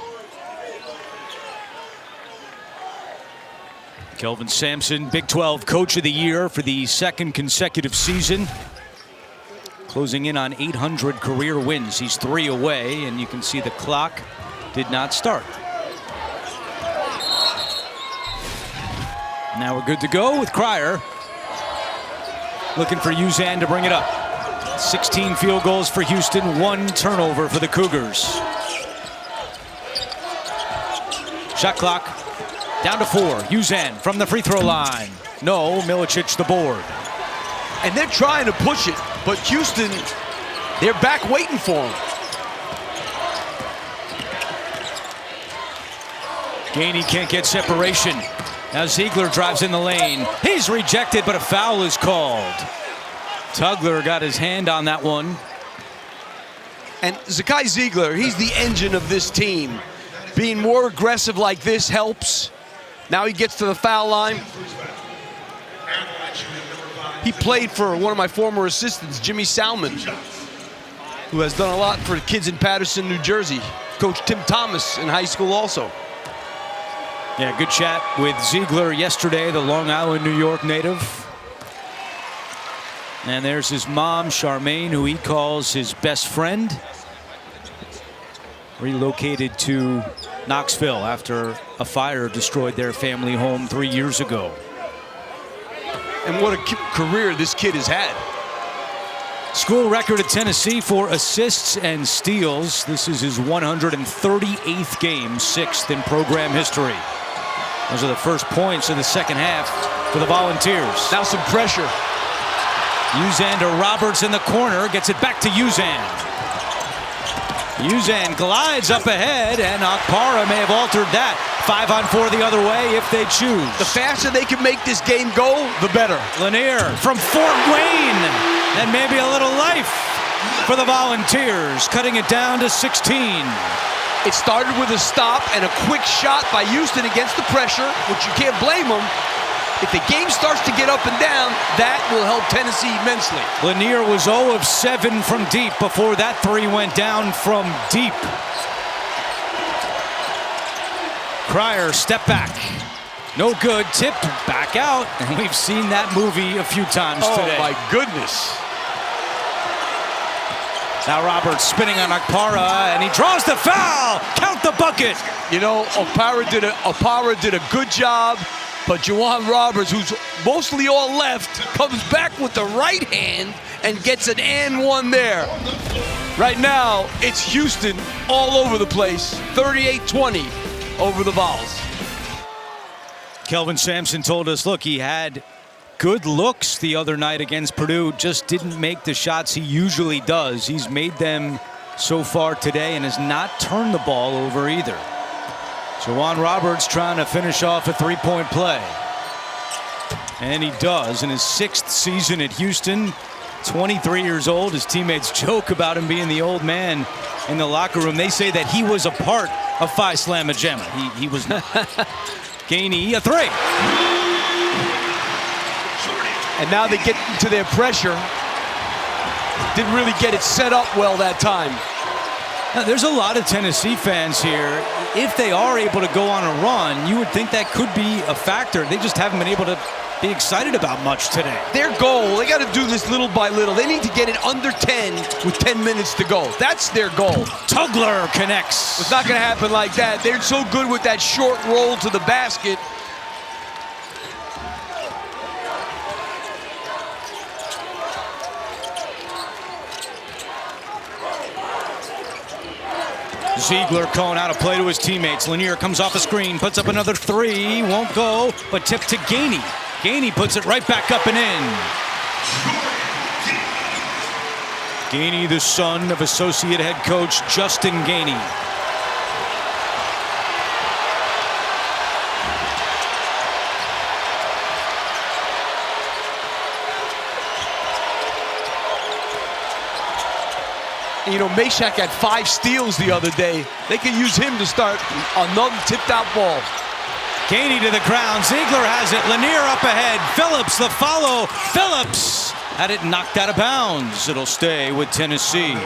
Kelvin Sampson, Big 12 Coach of the Year for the 2nd consecutive season. Closing in on 800 career wins. He's 3 away, and you can see the clock did not start. Now we're good to go with Cryer. Looking for Uzan to bring it up. 16 field goals for Houston, 1 turnover for the Cougars. Shot clock down to 4. Uzan from the free throw line. No, Milicic the board. And they're trying to push it, but Houston, they're back waiting for him. Gainey can't get separation. Now Ziegler drives in the lane. He's rejected, but a foul is called. Tugler got his hand on that one. And Zakai Ziegler, he's the engine of this team. Being more aggressive like this helps. Now he gets to the foul line. He played for one of my former assistants, Jimmy Salmon, who has done a lot for kids in Patterson, New Jersey. Coach Tim Thomas in high school also. Yeah, good chat with Ziegler yesterday, the Long Island, New York native. And there's his mom, Charmaine, who he calls his best friend. Relocated to Knoxville after a fire destroyed their family home 3 years ago. And what a career this kid has had. School record at Tennessee for assists and steals. This is his 138th game, 6th in program history. Those are the first points of the second half for the Volunteers. Now some pressure. Uzan to Roberts in the corner, gets it back to Uzan. Uzan glides up ahead, and Akpara may have altered that. 5-on-4 the other way if they choose. The faster they can make this game go, the better. Lanier from Fort Wayne, and maybe a little life for the Volunteers, cutting it down to 16. It started with a stop and a quick shot by Houston against the pressure, which you can't blame them. If the game starts to get up and down, that will help Tennessee immensely. Lanier was 0 of 7 from deep before that 3 went down from deep. Cryer, step back. No good, tipped back out. And we've seen that movie a few times today. Oh my goodness. Now Roberts spinning on Akpara, and he draws the foul. Count the bucket. You know, Akpara did a good job, but Juwan Roberts, who's mostly all left, comes back with the right hand and gets an and one there. Right now, it's Houston all over the place, 38-20 over the Vols. Kelvin Sampson told us, look, he had good looks the other night against Purdue, just didn't make the shots he usually does. He's made them so far today and has not turned the ball over either. Juwan Roberts trying to finish off a three-point play. And he does in his 6th season at Houston. 23 years old. His teammates joke about him being the old man in the locker room. They say that he was a part of Phi Slamma Jamma. He was not. Gainey, a three. And now they get into their pressure. Didn't really get it set up well that time. Now, there's a lot of Tennessee fans here. If they are able to go on a run, you would think that could be a factor. They just haven't been able to be excited about much today. Their goal, they got to do this little by little. They need to get it under 10 with 10 minutes to go. That's their goal. Tugler connects. It's not going to happen like that. They're so good with that short roll to the basket. Ziegler calling out a play to his teammates. Lanier comes off a screen, puts up another three, won't go, but tipped to Gainey. Gainey puts it right back up and in. Gainey, the son of associate head coach Justin Gainey. You know, Meshack had 5 steals the other day. They could use him to start another tipped out ball. Gainey to the ground. Ziegler has it. Lanier up ahead. Phillips the follow. Phillips had it knocked out of bounds. It'll stay with Tennessee.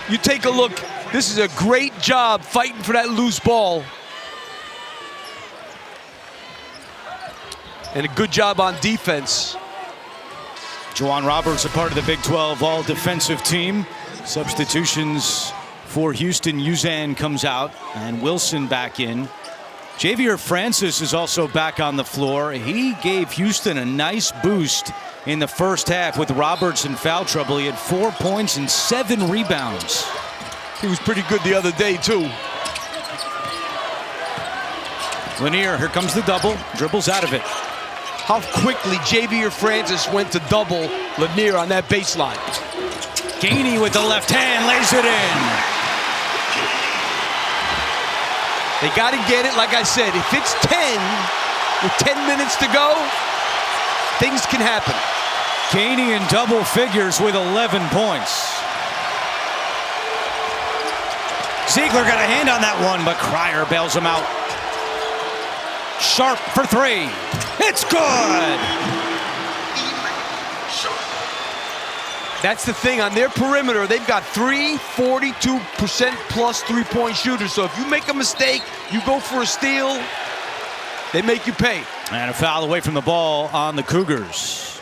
You take a look. This is a great job fighting for that loose ball. And a good job on defense. Juwan Roberts, a part of the Big 12 all-defensive team. Substitutions for Houston. Uzan comes out and Wilson back in. Javier Francis is also back on the floor. He gave Houston a nice boost in the first half with Roberts in foul trouble. He had 4 points and 7 rebounds. He was pretty good the other day, too. Lanier, here comes the double. Dribbles out of it. How quickly Javier Francis went to double Lanier on that baseline. Gainey with the left hand, lays it in. They got to get it, like I said, if it's 10, with 10 minutes to go, things can happen. Gainey in double figures with 11 points. Ziegler got a hand on that one, but Cryer bails him out. Sharp for three. It's good. That's the thing. On their perimeter, they've got 42% plus three-point shooters. So if you make a mistake, you go for a steal, they make you pay. And a foul away from the ball on the Cougars.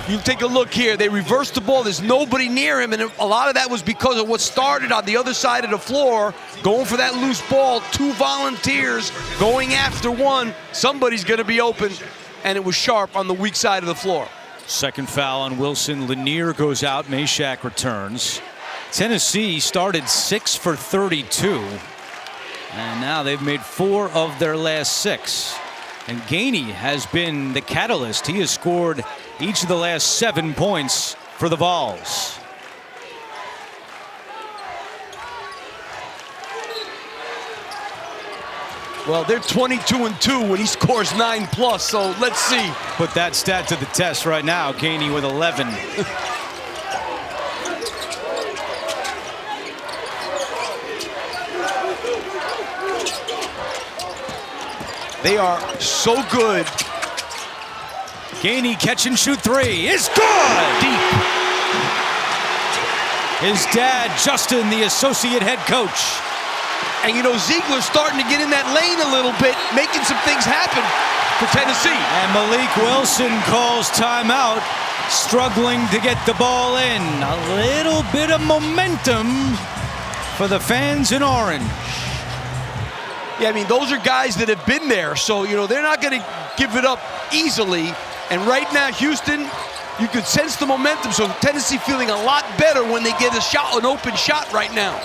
You take a look here. They reversed the ball. There's nobody near him, and a lot of that was because of what started on the other side of the floor, going for that loose ball. 2 volunteers going after one. Somebody's going to be open, and it was Sharp on the weak side of the floor. Second foul on Wilson. Lanier goes out. Meshack returns. Tennessee started 6 for 32, and now they've made 4 of their last 6. And Gainey has been the catalyst. He has scored each of the last 7 points for the Vols. Well, they're 22-2 when he scores 9+, so let's see. Put that stat to the test right now. Gainey with 11. They are so good. Gainey catch and shoot three is good. Deep. His dad, Justin, the associate head coach. And you know, Ziegler's starting to get in that lane a little bit, making some things happen for Tennessee. And Malik Wilson calls timeout, struggling to get the ball in. A little bit of momentum for the fans in orange. Yeah, I mean, those are guys that have been there, so, you know, they're not going to give it up easily. And right now, Houston, you could sense the momentum, so Tennessee feeling a lot better when they get a shot, an open shot right now.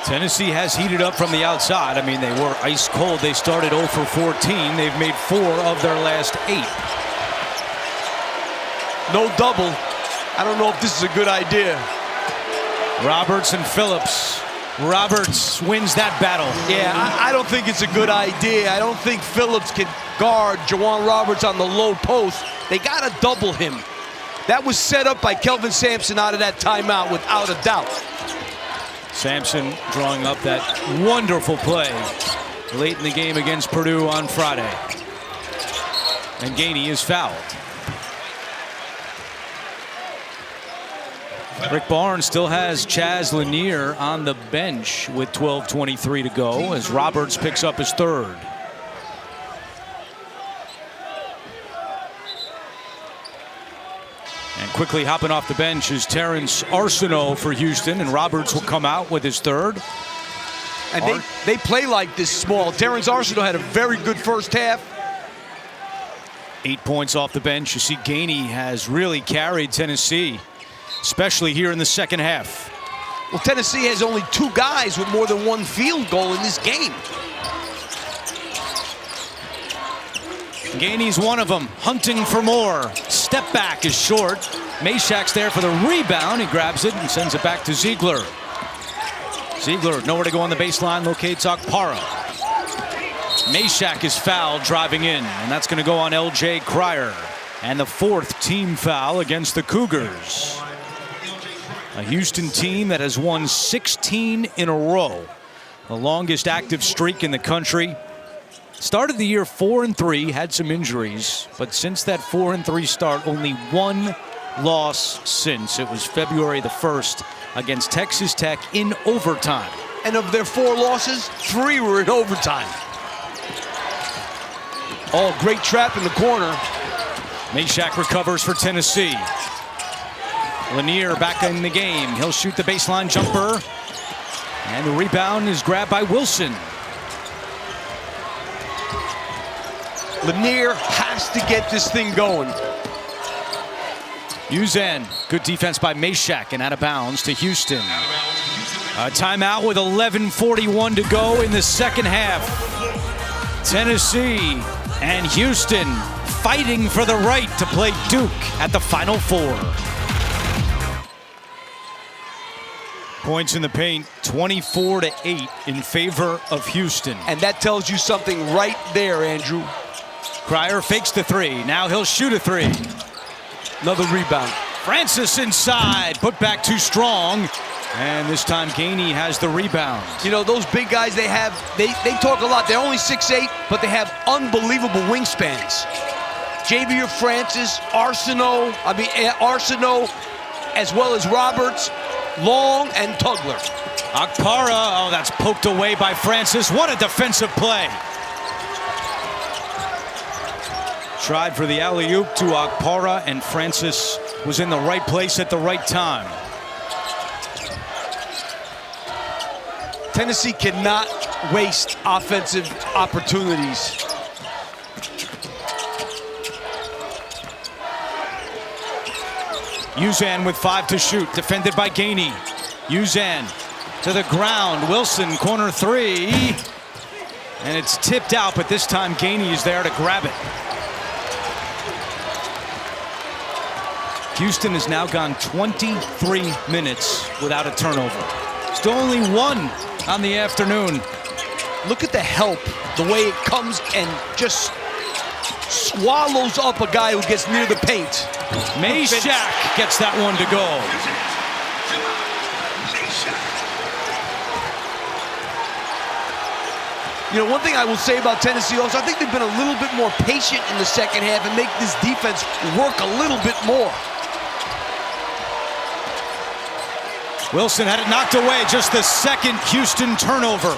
Tennessee has heated up from the outside. I mean, they were ice cold. They started 0 for 14. They've made 4 of their last 8. No double. I don't know if this is a good idea. Roberts and Phillips. Roberts wins that battle. Yeah, I don't think it's a good idea. I don't think Phillips can guard Jawan Roberts on the low post. They got to double him. That was set up by Kelvin Sampson out of that timeout without a doubt. Sampson drawing up that wonderful play late in the game against Purdue on Friday. And Gainey is fouled. Rick Barnes still has Chaz Lanier on the bench with 12:23 to go as Roberts picks up his 3rd. And quickly hopping off the bench is Terrence Arsenault for Houston, and Roberts will come out with his 3rd. And they play like this small. Terrence Arsenault had a very good first half. 8 points off the bench. You see Gainey has really carried Tennessee, especially here in the second half. Well, Tennessee has only 2 guys with more than 1 field goal in this game. Gainey's one of them, hunting for more. Step back is short. Meshack's there for the rebound. He grabs it and sends it back to Ziegler. Ziegler nowhere to go on the baseline, locates Okpara. Meshack is fouled driving in, and that's going to go on L.J. Cryer. And the 4th team foul against the Cougars. A Houston team that has won 16 in a row. The longest active streak in the country. Started the year 4-3, had some injuries, but since that 4-3 start, only 1 loss since. It was February the 1st against Texas Tech in overtime. And of their 4 losses, 3 were in overtime. Oh, great trap in the corner. Meshack recovers for Tennessee. Lanier back in the game. He'll shoot the baseline jumper. And the rebound is grabbed by Wilson. Lanier has to get this thing going. Uzan, good defense by Meshack and out of bounds to Houston. A timeout with 11:41 to go in the second half. Tennessee and Houston fighting for the right to play Duke at the Final Four. Points in the paint, 24-8 in favor of Houston. And that tells you something right there, Andrew. Cryer fakes the 3. Now he'll shoot a 3. Another rebound. Francis inside, put back too strong. And this time Gainey has the rebound. You know, those big guys they have, they talk a lot. They're only 6'8", but they have unbelievable wingspans. Javier Francis, Arsenault, as well as Roberts, Long, and Tugler. Okpara, oh, that's poked away by Francis. What a defensive play. Tried for the alley-oop to Okpara, and Francis was in the right place at the right time. Tennessee cannot waste offensive opportunities. Uzan with 5 to shoot, defended by Gainey. Uzan to the ground. Wilson, corner 3. And it's tipped out, but this time Gainey is there to grab it. Houston has now gone 23 minutes without a turnover. Still only 1 on the afternoon. Look at the help, the way it comes and just swallows up a guy who gets near the paint. Meshack gets that one to go. You know, one thing I will say about Tennessee also, I think they've been a little bit more patient in the second half and make this defense work a little bit more. Wilson had it knocked away, just the second Houston turnover.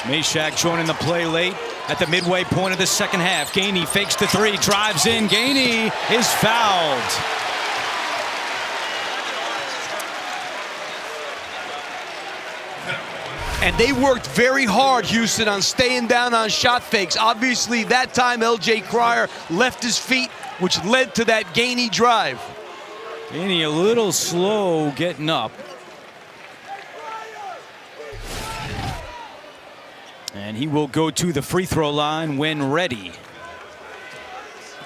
Meshack joining the play late at the midway point of the second half. Gainey fakes the 3, drives in. Gainey is fouled. And they worked very hard, Houston, on staying down on shot fakes. Obviously, that time L.J. Cryer left his feet, which led to that Gainey drive. Gainey a little slow getting up. And he will go to the free throw line when ready.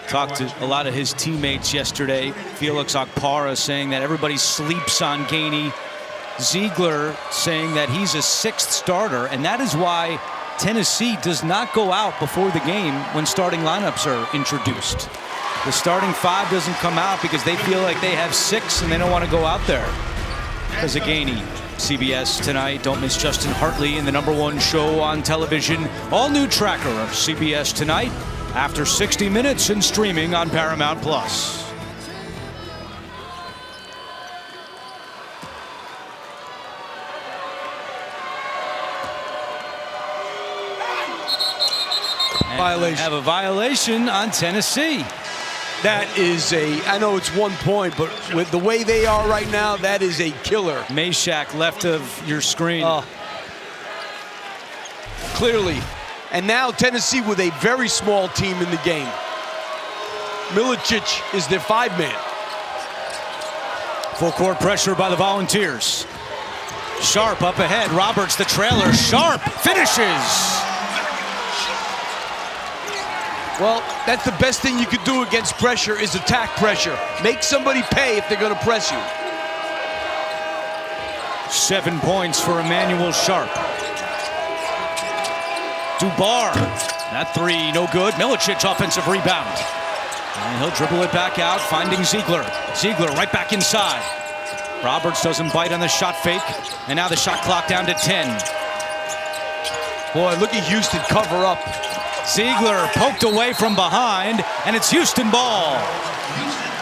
Talked to a lot of his teammates yesterday. Felix Okpara saying that everybody sleeps on Gainey. Ziegler saying that he's a sixth starter, and that is why Tennessee does not go out before the game when starting lineups are introduced. The starting five doesn't come out because they feel like they have six and they don't want to go out there because of Gainey. CBS tonight. Don't miss Justin Hartley in the #1 show on television. All new tracker of CBS tonight after 60 minutes and streaming on Paramount Plus. Violation. Have a violation on Tennessee. That is I know it's 1 point, but with the way they are right now, that is a killer. Meshack left of your screen. Clearly. And now Tennessee with a very small team in the game. Milicic is their 5-man. Full court pressure by the Volunteers. Sharp up ahead. Roberts the trailer. Sharp finishes. Well, that's the best thing you could do against pressure is attack pressure. Make somebody pay if they're going to press you. 7 points for Emmanuel Sharp. Dubar, that three, no good. Milicic offensive rebound. And he'll dribble it back out, finding Ziegler. Ziegler right back inside. Roberts doesn't bite on the shot fake. And now the shot clock down to 10. Boy, look at Houston cover up. Ziegler poked away from behind, and it's Houston ball.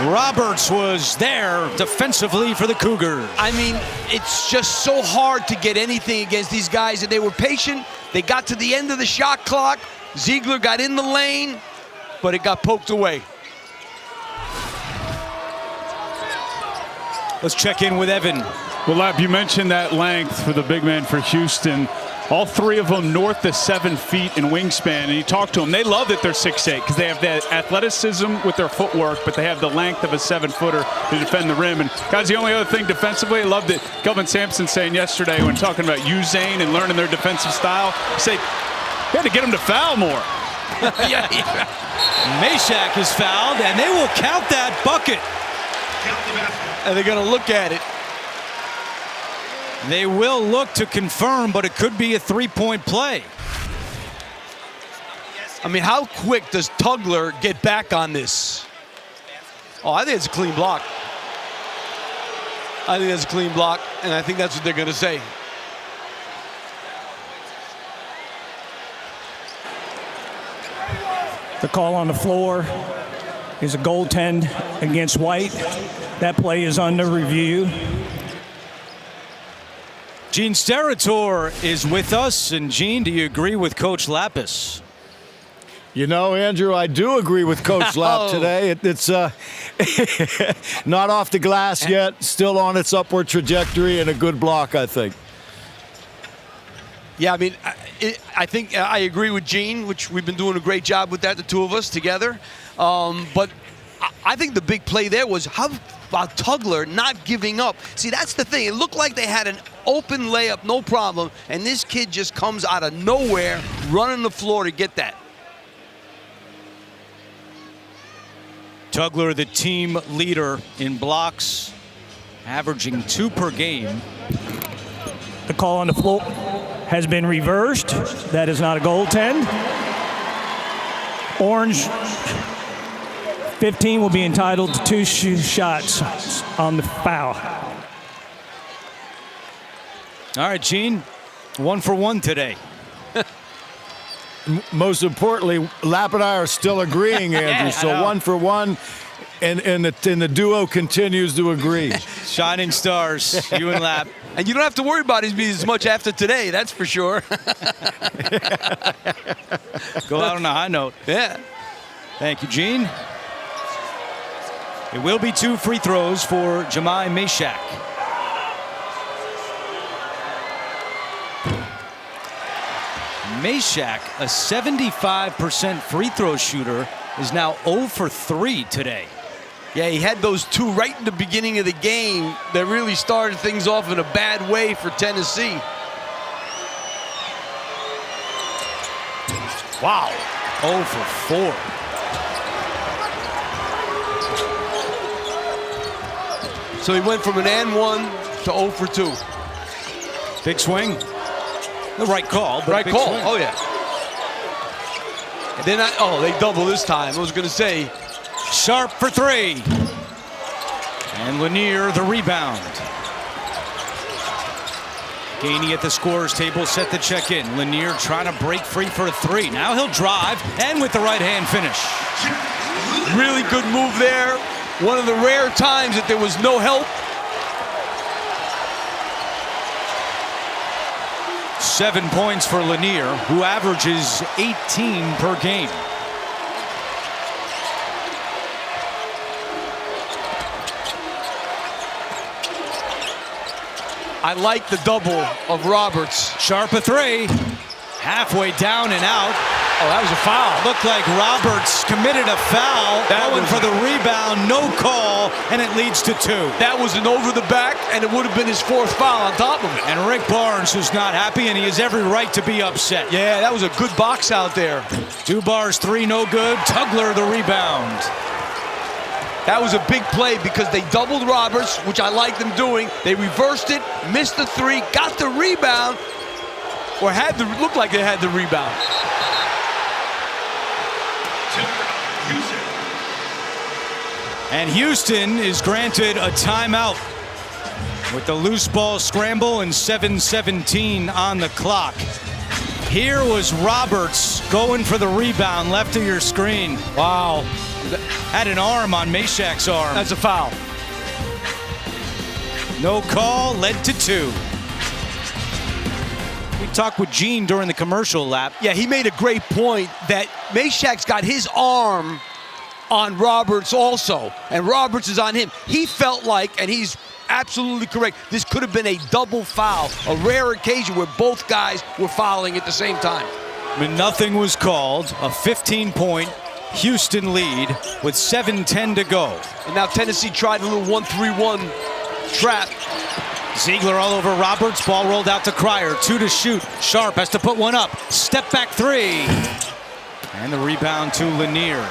Roberts was there defensively for the Cougars. I mean, it's just so hard to get anything against these guys, and they were patient. They got to the end of the shot clock. Ziegler got in the lane, but it got poked away. Let's check in with Evan. Well, Lap, you mentioned that length for the big man for Houston. All three of them north of 7 feet in wingspan, and you talk to them. They love that they're 6'8" because they have that athleticism with their footwork, but they have the length of a 7-footer to defend the rim. And guys, the only other thing defensively, I loved it. Kelvin Sampson saying yesterday when talking about Zane and learning their defensive style, he said, you had to get them to foul more. Meshack is fouled, and they will count that bucket. And they're going to look at it. They will look to confirm, but it could be a three-point play. I mean, how quick does Tugler get back on this? Oh, I think it's a clean block. I think that's a clean block, and I think that's what they're going to say. The call on the floor is a goaltend against White. That play is under review. Gene Steratore is with us. And Gene, do you agree with Coach Lapis? You know, Andrew, I do agree with Coach Lapp today. It's not off the glass yet, still on its upward trajectory, and a good block, I think. Yeah, I mean, I think I agree with Gene, which we've been doing a great job with that, the two of us together. But I think the big play there was how about Tugler not giving up. See, that's the thing. It looked like they had an open layup, no problem, and this kid just comes out of nowhere, running the floor to get that. Tugler, the team leader in blocks, averaging 2 per game. The call on the floor has been reversed. That is not a goaltend. Orange 15 will be entitled to 2 shots on the foul. All right, Gene, 1 for 1 today. Most importantly, Lapp and I are still agreeing, Andrew. So 1 for 1, and the duo continues to agree. Shining stars, you and Lapp. And you don't have to worry about it as much after today, that's for sure. Go out on a high note. Yeah. Thank you, Gene. It will be 2 free throws for Jahmai Meshack. Meshack, a 75% free throw shooter, is now 0 for 3 today. Yeah, he had those two right in the beginning of the game that really started things off in a bad way for Tennessee. Wow. 0 for 4. So he went from an and 1 to 0 for 2. Big swing. The right call. But Right big call. swing. Oh, yeah. And then, they double this time. I was going to say. Sharp for 3. And Lanier the rebound. Gainey at the scorer's table, set to check in. Lanier trying to break free for a 3. Now he'll drive, and with the right hand finish. Really good move there. One of the rare times that there was no help. 7 points for Lanier, who averages 18 per game. I like the double of Roberts. Sharp a 3. Halfway down and out. Oh, that was a foul. Looked like Roberts committed a foul. Going for the rebound, no call, and it leads to 2. That was an over the back, and it would have been his 4th foul on top of it. And Rick Barnes, who's not happy, and he has every right to be upset. Yeah, that was a good box out there. Dubar's 3, no good. Tugler the rebound. That was a big play because they doubled Roberts, which I like them doing. They reversed it, missed the 3, got the rebound, or looked like they had the rebound. And Houston is granted a timeout with the loose ball scramble and 7:17 on the clock. Here was Roberts going for the rebound, left of your screen. Wow. Had an arm on Meshak's arm. That's a foul. No call, led to 2. We talked with Gene during the commercial lap. Yeah, he made a great point that Meshak's got his arm on Roberts also, and Roberts is on him. He felt like, and he's absolutely correct, this could have been a double foul, a rare occasion where both guys were fouling at the same time. But nothing was called. A 15-point Houston lead with 7:10 to go. And now Tennessee tried a little 1-3-1 trap. Ziegler all over Roberts. Ball rolled out to Cryer. 2 to shoot. Sharp has to put one up. Step back 3. And the rebound to Lanier.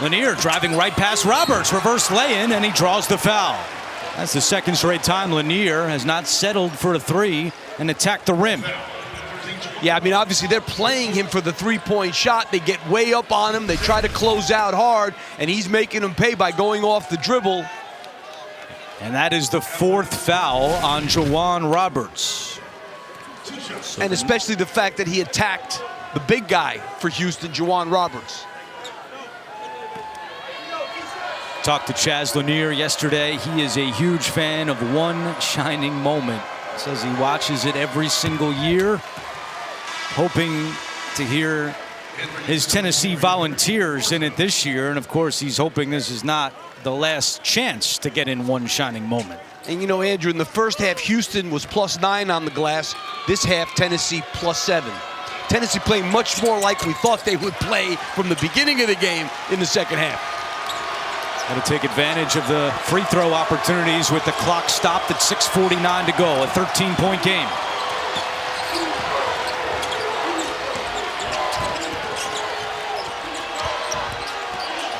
Lanier driving right past Roberts. Reverse lay-in, and he draws the foul. That's the second straight time Lanier has not settled for a 3 and attacked the rim. Yeah, I mean, obviously they're playing him for the 3-point shot. They get way up on him. They try to close out hard, and he's making them pay by going off the dribble. And that is the 4th foul on Juwan Roberts. And especially the fact that he attacked the big guy for Houston, Juwan Roberts. Talked to Chaz Lanier yesterday. He is a huge fan of One Shining Moment. Says he watches it every single year, hoping to hear his Tennessee Volunteers in it this year. And of course, he's hoping this is not the last chance to get in One Shining Moment. And you know, Andrew, in the first half, Houston was +9 on the glass. This half, Tennessee +7. Tennessee playing much more like we thought they would play from the beginning of the game in the second half. Got to take advantage of the free throw opportunities with the clock stopped at 6:49 to go. A 13-point game.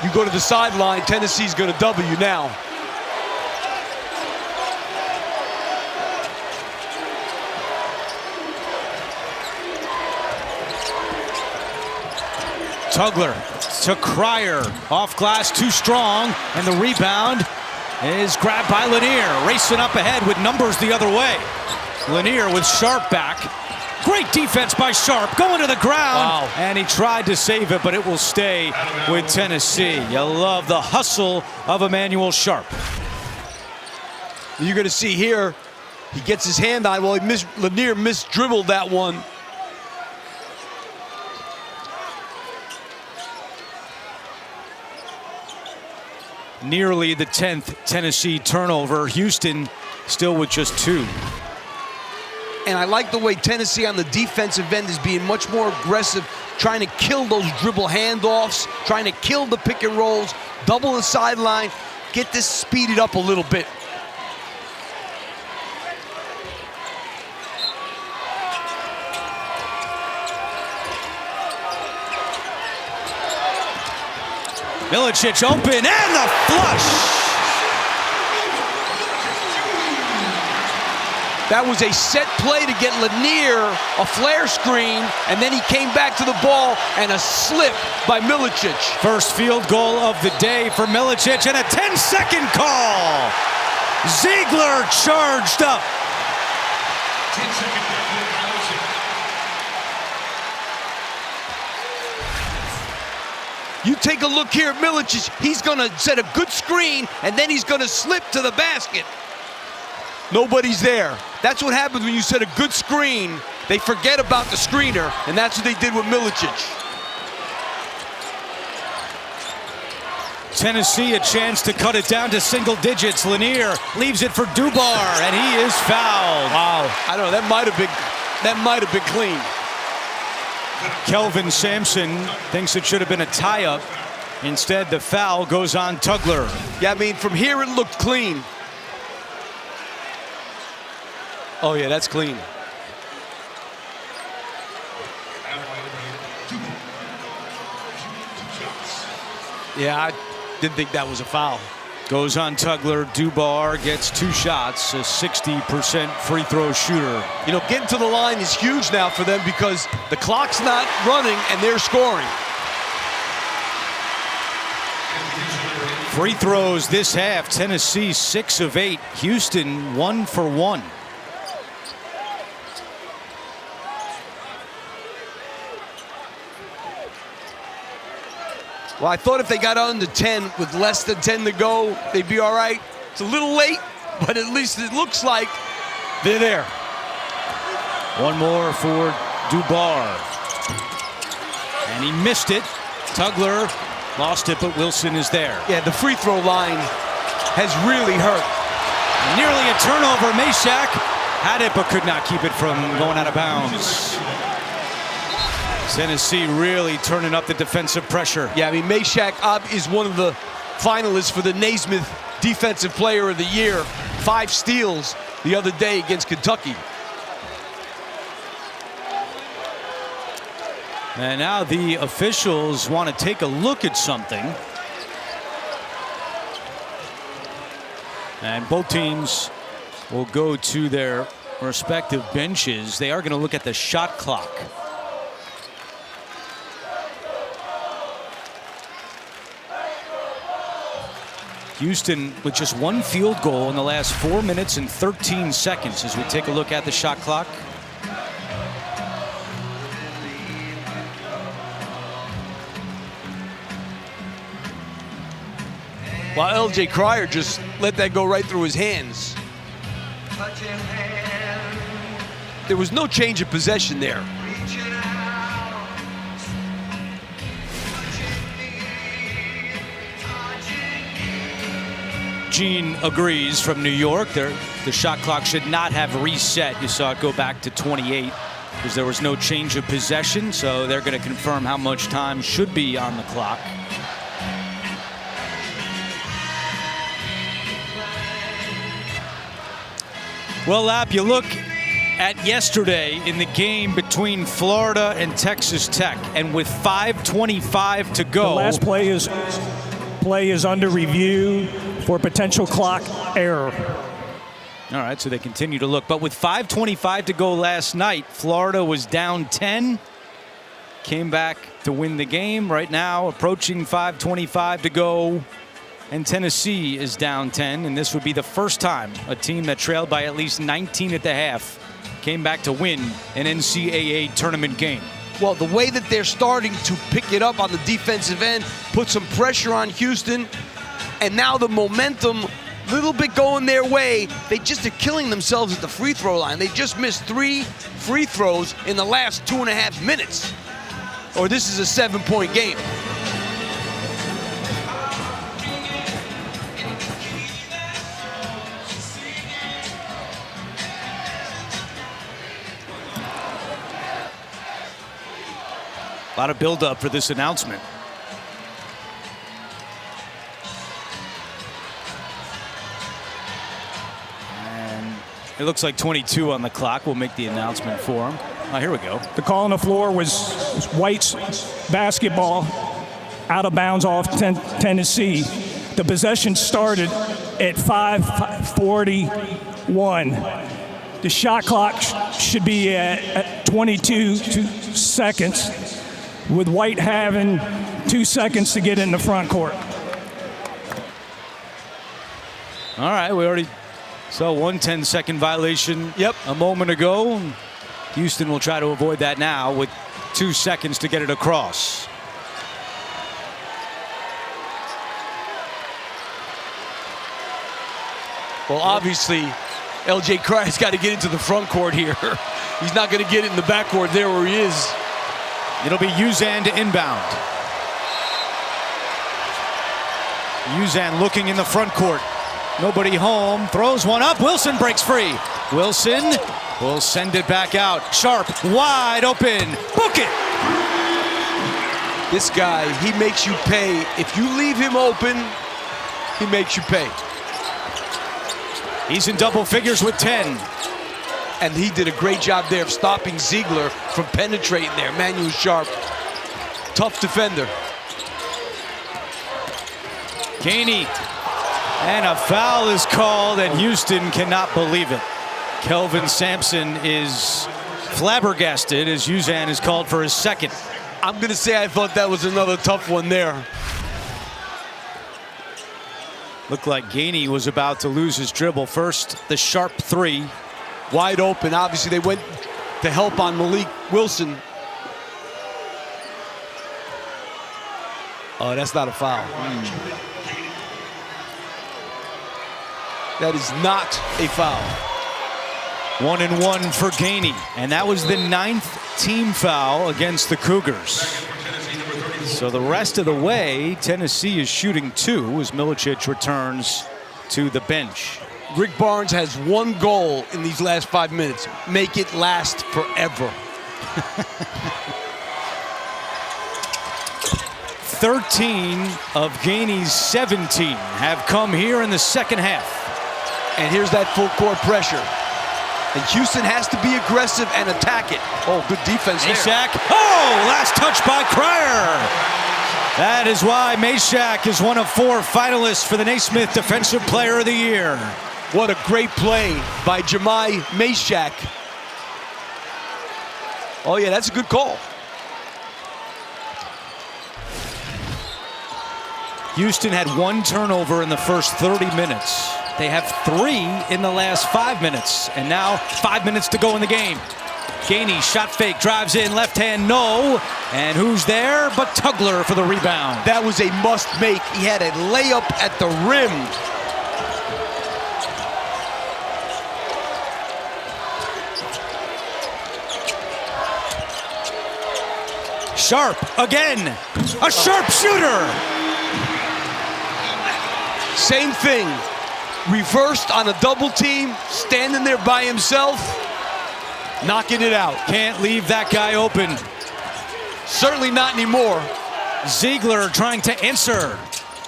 You go to the sideline, Tennessee's going to double you now. Tugler to Cryer. Off glass, too strong. And the rebound is grabbed by Lanier. Racing up ahead with numbers the other way. Lanier with Sharp back. Great defense by Sharp. Going to the ground. Wow. And he tried to save it, but it will stay with Tennessee. You love the hustle of Emmanuel Sharp. You're going to see here, he gets his hand on. Well, Lanier dribbled that one. Nearly the 10th Tennessee turnover. Houston still with just 2. And I like the way Tennessee on the defensive end is being much more aggressive, trying to kill those dribble handoffs, trying to kill the pick and rolls, double the sideline, get this speeded up a little bit. Milicic open, and the flush. That was a set play to get Lanier a flare screen, and then he came back to the ball, and a slip by Milicic. First field goal of the day for Milicic, and a 10-second call. Ziegler charged up. 10-second violation. You take a look here at Milicic. He's going to set a good screen, and then he's going to slip to the basket. Nobody's there. That's what happens when you set a good screen. They forget about the screener, and that's what they did with Milicic. Tennessee a chance to cut it down to single digits. Lanier leaves it for Dubar, and he is fouled. Wow. I don't know. That might have been clean. Kelvin Sampson thinks it should have been a tie-up. Instead, the foul goes on Tugler. Yeah, I mean, from here it looked clean. Oh, yeah, that's clean. Yeah, I didn't think that was a foul. Goes on Tugler. Dubar gets 2 shots, a 60% free throw shooter. You know, getting to the line is huge now for them because the clock's not running and they're scoring. Free throws this half. Tennessee 6 of 8. Houston 1 for 1. Well, I thought if they got under 10 with less than 10 to go, they'd be all right. It's a little late, but at least it looks like they're there. One more for Dubar. And he missed it. Tugler lost it, but Wilson is there. Yeah, the free throw line has really hurt. Nearly a turnover. Meshack had it, but could not keep it from going out of bounds. Tennessee really turning up the defensive pressure. Yeah, I mean, Meshack is one of the finalists for the Naismith Defensive Player of the Year. 5 steals the other day against Kentucky. And now the officials want to take a look at something. And both teams will go to their respective benches. They are going to look at the shot clock. Houston with just 1 field goal in the last 4 minutes and 13 seconds as we take a look at the shot clock. While L.J. Cryer just let that go right through his hands. There was no change of possession there. Gene agrees from New York. The shot clock should not have reset. You saw it go back to 28 because there was no change of possession. So they're going to confirm how much time should be on the clock. Well, Lap, you look at yesterday in the game between Florida and Texas Tech, and with 5:25 to go. The last play is under review for potential clock error. All right, so they continue to look. But with 5:25 to go last night, Florida was down 10, came back to win the game. Right now, approaching 5:25 to go, and Tennessee is down 10. And this would be the first time a team that trailed by at least 19 at the half came back to win an NCAA tournament game. Well, the way that they're starting to pick it up on the defensive end, put some pressure on Houston, and now the momentum, little bit going their way. They just are killing themselves at the free throw line. They just missed 3 free throws in the last 2.5 minutes. Or this is a 7-point game. A lot of build-up for this announcement. And it looks like 22 on the clock. We'll make the announcement for him. Oh, here we go. The call on the floor was White's basketball out of bounds off Tennessee. The possession started at 5:41. The shot clock should be at 22 seconds, with White having 2 seconds to get in the front court. All right, we already saw one 10-second violation a moment ago. Houston will try to avoid that now with 2 seconds to get it across. Well, obviously, LJ Cryer's got to get into the front court here. He's not going to get it in the back court there where he is. It'll be Uzan to inbound. Uzan looking in the front court. Nobody home. Throws one up. Wilson breaks free. Wilson will send it back out. Sharp, wide open. Book it. This guy, he makes you pay. If you leave him open, he makes you pay. He's in double figures with 10. And he did a great job there of stopping Ziegler from penetrating there. Manuel Sharp, tough defender. Gainey, and a foul is called, and Houston cannot believe it. Kelvin Sampson is flabbergasted as Uzan is called for his second. I'm going to say I thought that was another tough one there. Looked like Gainey was about to lose his dribble. First, the Sharp three. Wide open. Obviously, they went to help on Malik Wilson. Oh, that's not a foul. That is not a foul. 1-and-1 for Gainey. And that was the 9th team foul against the Cougars. So the rest of the way, Tennessee is shooting 2 as Milicic returns to the bench. Rick Barnes has one goal in these last 5 minutes. Make it last forever. 13 of Gainey's 17 have come here in the second half. And here's that full court pressure. And Houston has to be aggressive and attack it. Oh, good defense there. Meshack. Oh, last touch by Cryer. That is why Meshack is one of 4 finalists for the Naismith Defensive Player of the Year. What a great play by Jemai Meshack. Oh, yeah, that's a good call. Houston had 1 turnover in the first 30 minutes. They have 3 in the last 5 minutes. And now 5 minutes to go in the game. Gainey, shot fake, drives in, left hand, no. And who's there but Tugler for the rebound. That was a must make. He had a layup at the rim. Sharp again. A sharp shooter. Same thing. Reversed on a double team, standing there by himself, knocking it out. Can't leave that guy open. Certainly not anymore. Ziegler trying to answer.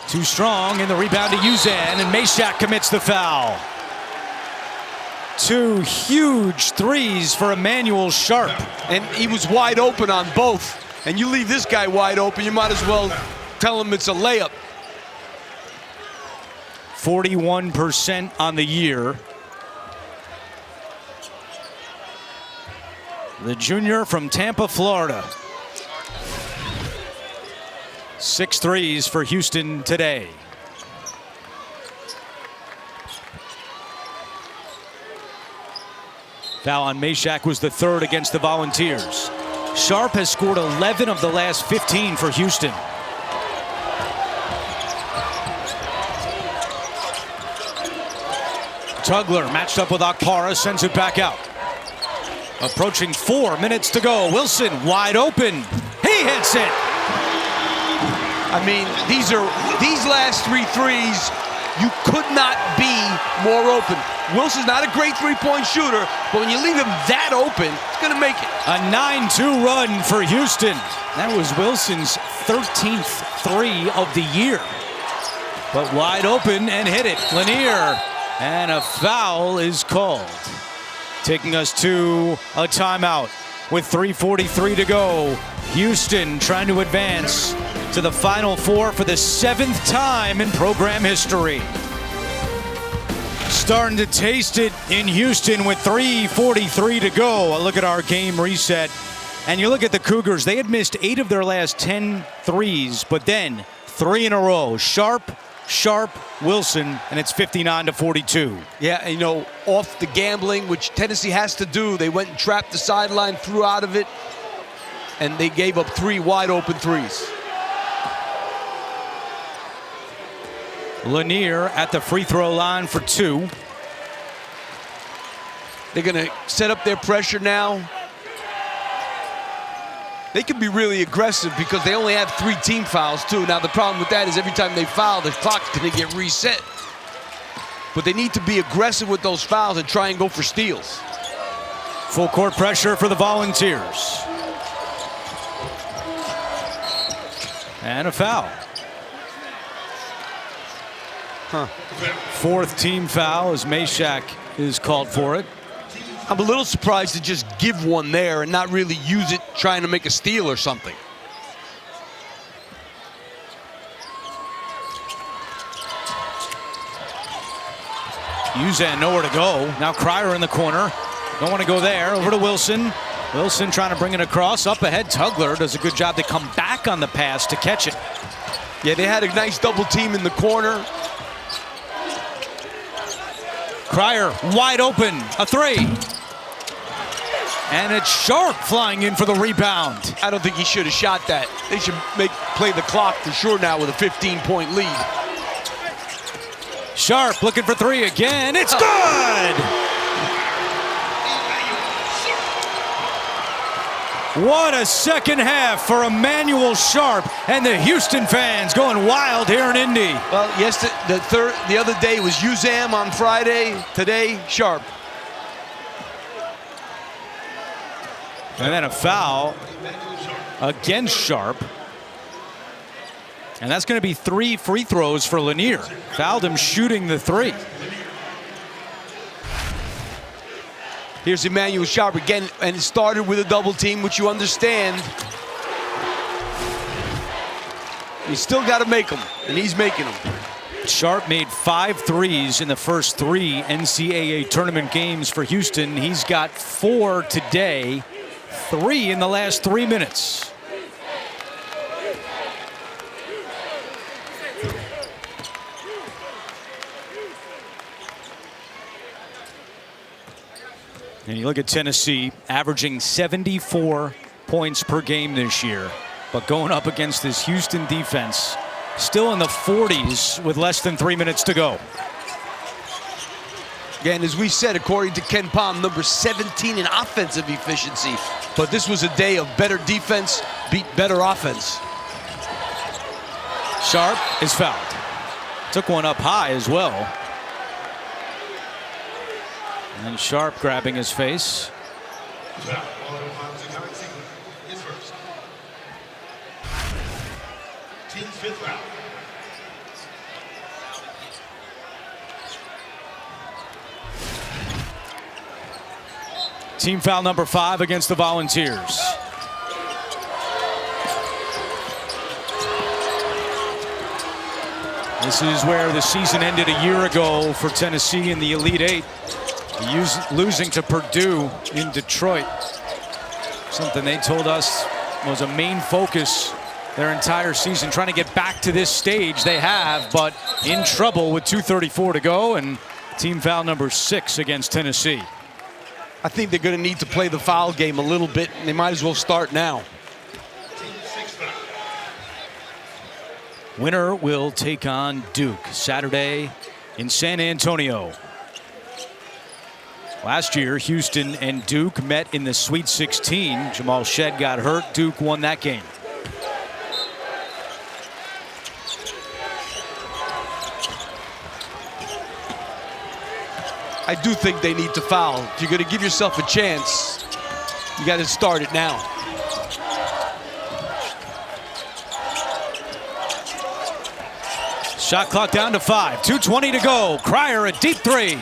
Too strong in the rebound to Uzan, and Meshack commits the foul. 2 huge threes for Emmanuel Sharp. And he was wide open on both. And you leave this guy wide open, you might as well tell him it's a layup. 41% on the year. The junior from Tampa, Florida. 6 threes for Houston today. Foul on Meshack was the 3rd against the Volunteers. Sharp has scored 11 of the last 15 for Houston. Tugler matched up with Okpara, sends it back out. Approaching 4 minutes to go. Wilson wide open. He hits it. I mean, these last 3 threes, you could not be more open. Wilson's not a great three-point shooter, but when you leave him that open, it's going to make it. A 9-2 run for Houston. That was Wilson's 13th three of the year. But wide open and hit it. Lanier. And a foul is called. Taking us to a timeout with 3:43 to go. Houston trying to advance to the Final Four for the 7th time in program history. Starting to taste it in Houston with 3:43 to go. A look at our game reset. And you look at the Cougars, they had missed 8 of their last 10 threes, but then 3 in a row. Sharp, Wilson, and it's 59-42. Yeah, and off the gambling, which Tennessee has to do, they went and trapped the sideline, threw out of it, and they gave up 3 wide open threes. Lanier at the free throw line for 2. They're going to set up their pressure now. They can be really aggressive because they only have 3 team fouls too. Now the problem with that is every time they foul, the clock's going to get reset. But they need to be aggressive with those fouls and try and go for steals. Full court pressure for the Volunteers. And a foul. 4th team foul as Meshack is called for it. I'm a little surprised to just give one there and not really use it trying to make a steal or something. Uzan nowhere to go. Now Cryer in the corner. Don't want to go there. Over to Wilson. Wilson trying to bring it across. Up ahead, Tugler does a good job to come back on the pass to catch it. Yeah, they had a nice double team in the corner. Cryer wide open, a 3. And it's Sharp flying in for the rebound. I don't think he should have shot that. They should play the clock for sure now with a 15-point lead. Sharp looking for 3 again. It's good! What a second half for Emmanuel Sharp and the Houston fans going wild here in Indy. Well, yes, the other day was Uzam on Friday. Today, Sharp. And then a foul against Sharp. And that's going to be 3 free throws for Lanier. Fouled him shooting the 3. Here's Emmanuel Sharp again, and it started with a double team, which you understand. You still got to make them, and he's making them. Sharp made 5 threes in the first 3 NCAA tournament games for Houston. He's got 4 today, 3 in the last 3 minutes. And you look at Tennessee averaging 74 points per game this year, but going up against this Houston defense, still in the 40s with less than 3 minutes to go. Again, as we said, according to Ken Palm, number 17 in offensive efficiency. But this was a day of better defense beat better offense. Sharp is fouled. Took one up high as well. And Sharp grabbing his face. Team's 5th foul. Team foul number 5 against the Volunteers. This is where the season ended a year ago for Tennessee in the Elite 8. Losing to Purdue in Detroit. Something they told us was a main focus their entire season, trying to get back to this stage. They have, but in trouble with 2:34 to go, and team foul number 6 against Tennessee. I think they're going to need to play the foul game a little bit, and they might as well start now. Winner will take on Duke Saturday in San Antonio. Last year, Houston and Duke met in the Sweet 16. Jamal Shedd got hurt. Duke won that game. I do think they need to foul. If you're going to give yourself a chance, you got to start it now. Shot clock down to 5. 2:20 to go. Cryer a deep three.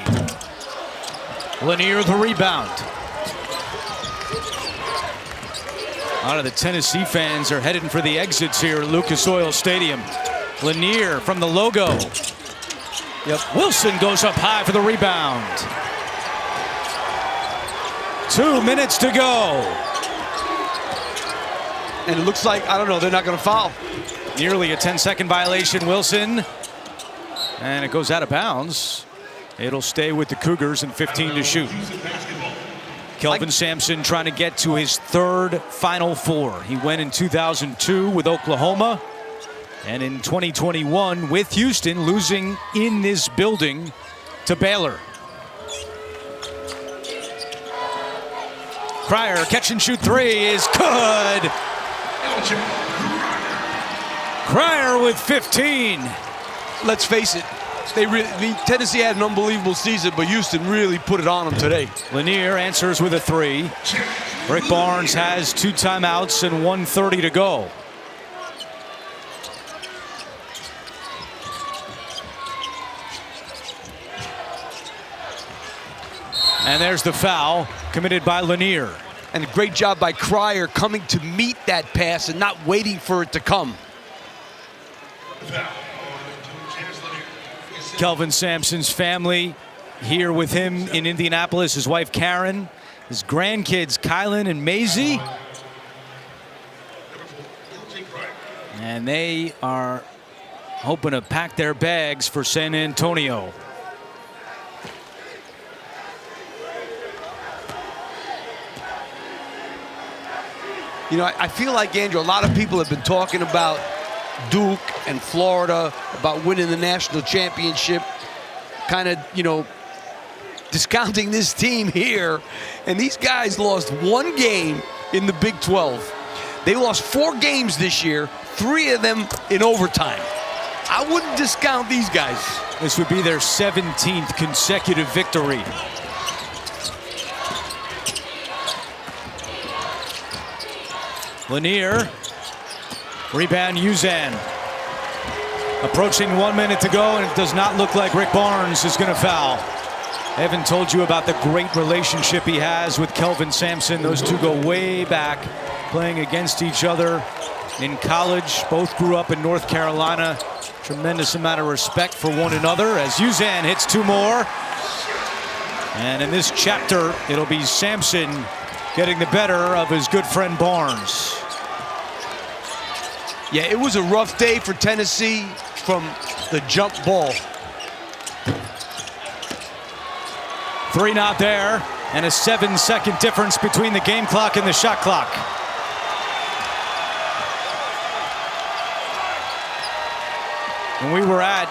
Lanier the rebound. A lot of the Tennessee fans are heading for the exits here at Lucas Oil Stadium. Lanier from the logo. Yep. Wilson goes up high for the rebound. 2 minutes to go. And it looks like, I don't know, they're not going to foul. Nearly a 10-second violation, Wilson. And it goes out of bounds. It'll stay with the Cougars and 15 to shoot. Kelvin Sampson trying to get to his third Final Four. He went in 2002 with Oklahoma. And in 2021 with Houston, losing in this building to Baylor. Cryer, catch and shoot three is good. Cryer with 15. Let's face it, Tennessee had an unbelievable season, but Houston really put it on them today. Lanier answers with a three. Rick Barnes has 2 timeouts and 1:30 to go. And there's the foul committed by Lanier. And a great job by Cryer coming to meet that pass and not waiting for it to come. Kelvin Sampson's family here with him in Indianapolis. His wife Karen, his grandkids Kylan and Maisie. And they are hoping to pack their bags for San Antonio. You know, I feel like, Andrew, a lot of people have been talking about Duke and Florida, about winning the national championship, kind of, you know, discounting this team here. And these guys lost 1 game in the Big 12. They lost 4 games this year, 3 of them in overtime. I wouldn't discount these guys. This would be their 17th consecutive victory. Lanier, rebound Uzan. Approaching 1 minute to go, and it does not look like Rick Barnes is going to foul. Evan told you about the great relationship he has with Kelvin Sampson. Those two go way back, playing against each other in college. Both grew up in North Carolina. Tremendous amount of respect for one another as Uzan hits 2 more. And in this chapter, it'll be Sampson getting the better of his good friend Barnes. Yeah, it was a rough day for Tennessee from the jump ball. 3 not there, and a 7-second difference between the game clock and the shot clock. When we were at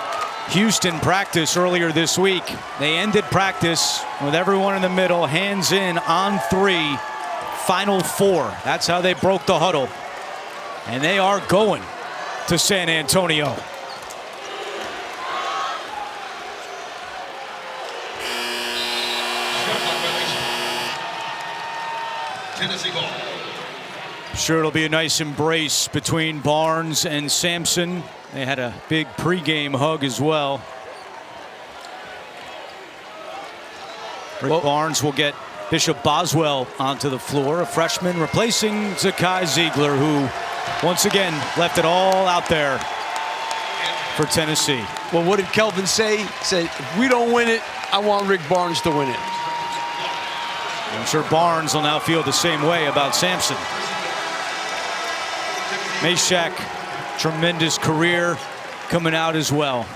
Houston practice earlier this week, they ended practice with everyone in the middle, hands in on 3, Final Four. That's how they broke the huddle. And they are going to San Antonio. Tennessee ball. Sure, it'll be a nice embrace between Barnes and Sampson. They had a big pregame hug as well. Rick Barnes will get Bishop Boswell onto the floor, a freshman replacing Zakai Ziegler, who once again left it all out there for Tennessee. Well, what did Kelvin say? He said, if we don't win it, I want Rick Barnes to win it. I'm sure Barnes will now feel the same way about Sampson. Meshack, tremendous career coming out as well.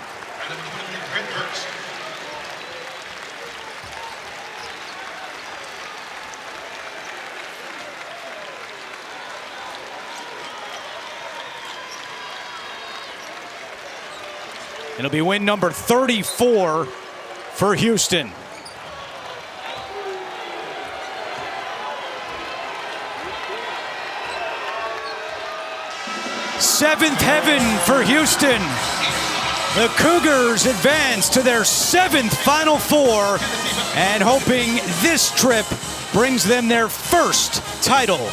It'll be win number 34 for Houston. Seventh heaven for Houston. The Cougars advance to their 7th Final Four and hoping this trip brings them their first title.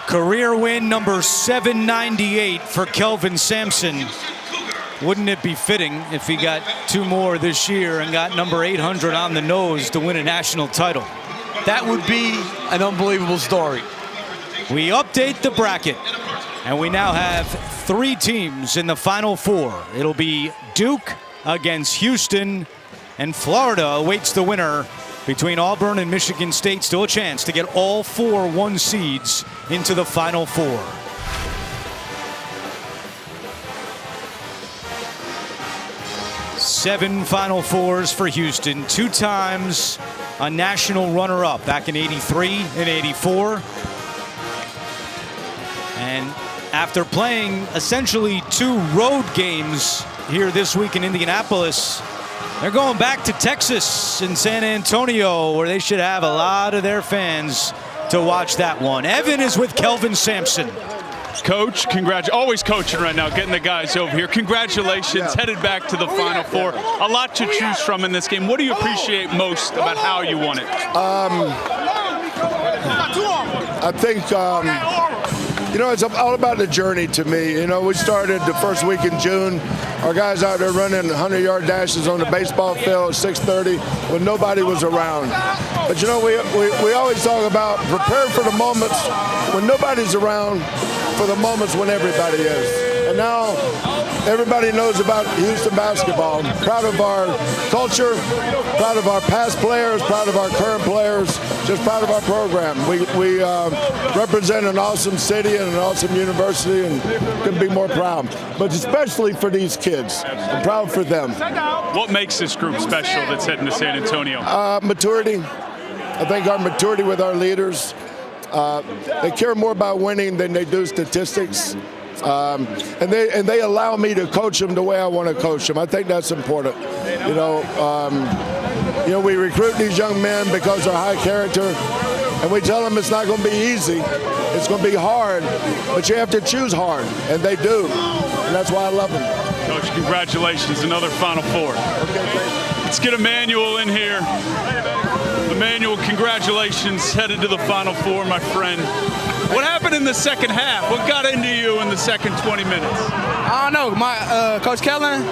Career win number 798 for Kelvin Sampson. Wouldn't it be fitting if he got 2 more this year and got number 800 on the nose to win a national title? That would be an unbelievable story. We update the bracket, and we now have 3 teams in the Final Four. It'll be Duke against Houston, and Florida awaits the winner between Auburn and Michigan State. Still a chance to get all 4 1 seeds into the Final Four. Seven Final Fours for Houston, 2 times a national runner-up back in '83 and '84. And after playing essentially 2 road games here this week in Indianapolis, they're going back to Texas and San Antonio, where they should have a lot of their fans to watch that one. Evan is with Kelvin Sampson. Coach, always coaching right now, getting the guys over here. Congratulations, headed back to the Final Four. A lot to choose from in this game. What do you appreciate most about how you won it? I think, it's all about the journey to me. We started the first week in June. Our guys out there running 100-yard dashes on the baseball field at 6:30 when nobody was around. But, we always talk about prepare for the moments when nobody's around, for the moments when everybody is. And now everybody knows about Houston basketball. I'm proud of our culture, proud of our past players, proud of our current players, just proud of our program. We represent an awesome city and an awesome university, and couldn't be more proud. But especially for these kids, I'm proud for them. What makes this group special that's heading to San Antonio? Maturity. I think our maturity with our leaders. They care more about winning than they do statistics. And they allow me to coach them the way I want to coach them. I think that's important. We recruit these young men because they're high character, and we tell them it's not going to be easy. It's going to be hard, but you have to choose hard, and they do. And that's why I love them. Coach, congratulations, another Final Four. Okay, thanks. Let's get Emmanuel in here. Emmanuel, congratulations, headed to the Final Four, my friend. What happened in the second half? What got into you in the second 20 minutes? I don't know. My Coach Kellen,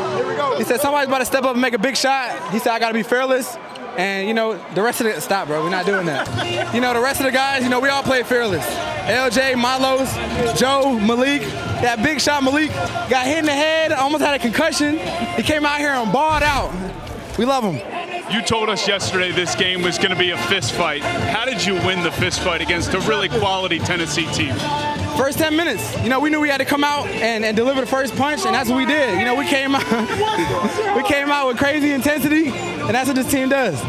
he said somebody's about to step up and make a big shot. He said I got to be fearless. And, the rest of the – stop, bro. We're not doing that. The rest of the guys, we all play fearless. LJ, Milos, Joe, Malik. That big shot, Malik, got hit in the head, almost had a concussion. He came out here and balled out. We love him. You told us yesterday this game was going to be a fist fight. How did you win the fist fight against a really quality Tennessee team? First 10 minutes, we knew we had to come out and deliver the first punch, and that's what we did. We came out with crazy intensity, and that's what this team does.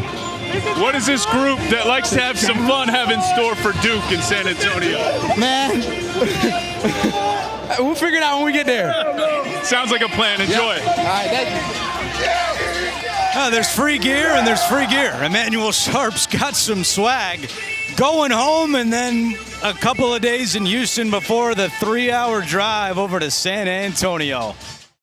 What is this group that likes to have some fun have in store for Duke in San Antonio? Man, we'll figure it out when we get there. Sounds like a plan. Enjoy it. All right, thank you. There's free gear and there's free gear. Emmanuel Sharp's got some swag. Going home and then a couple of days in Houston before the 3-hour drive over to San Antonio.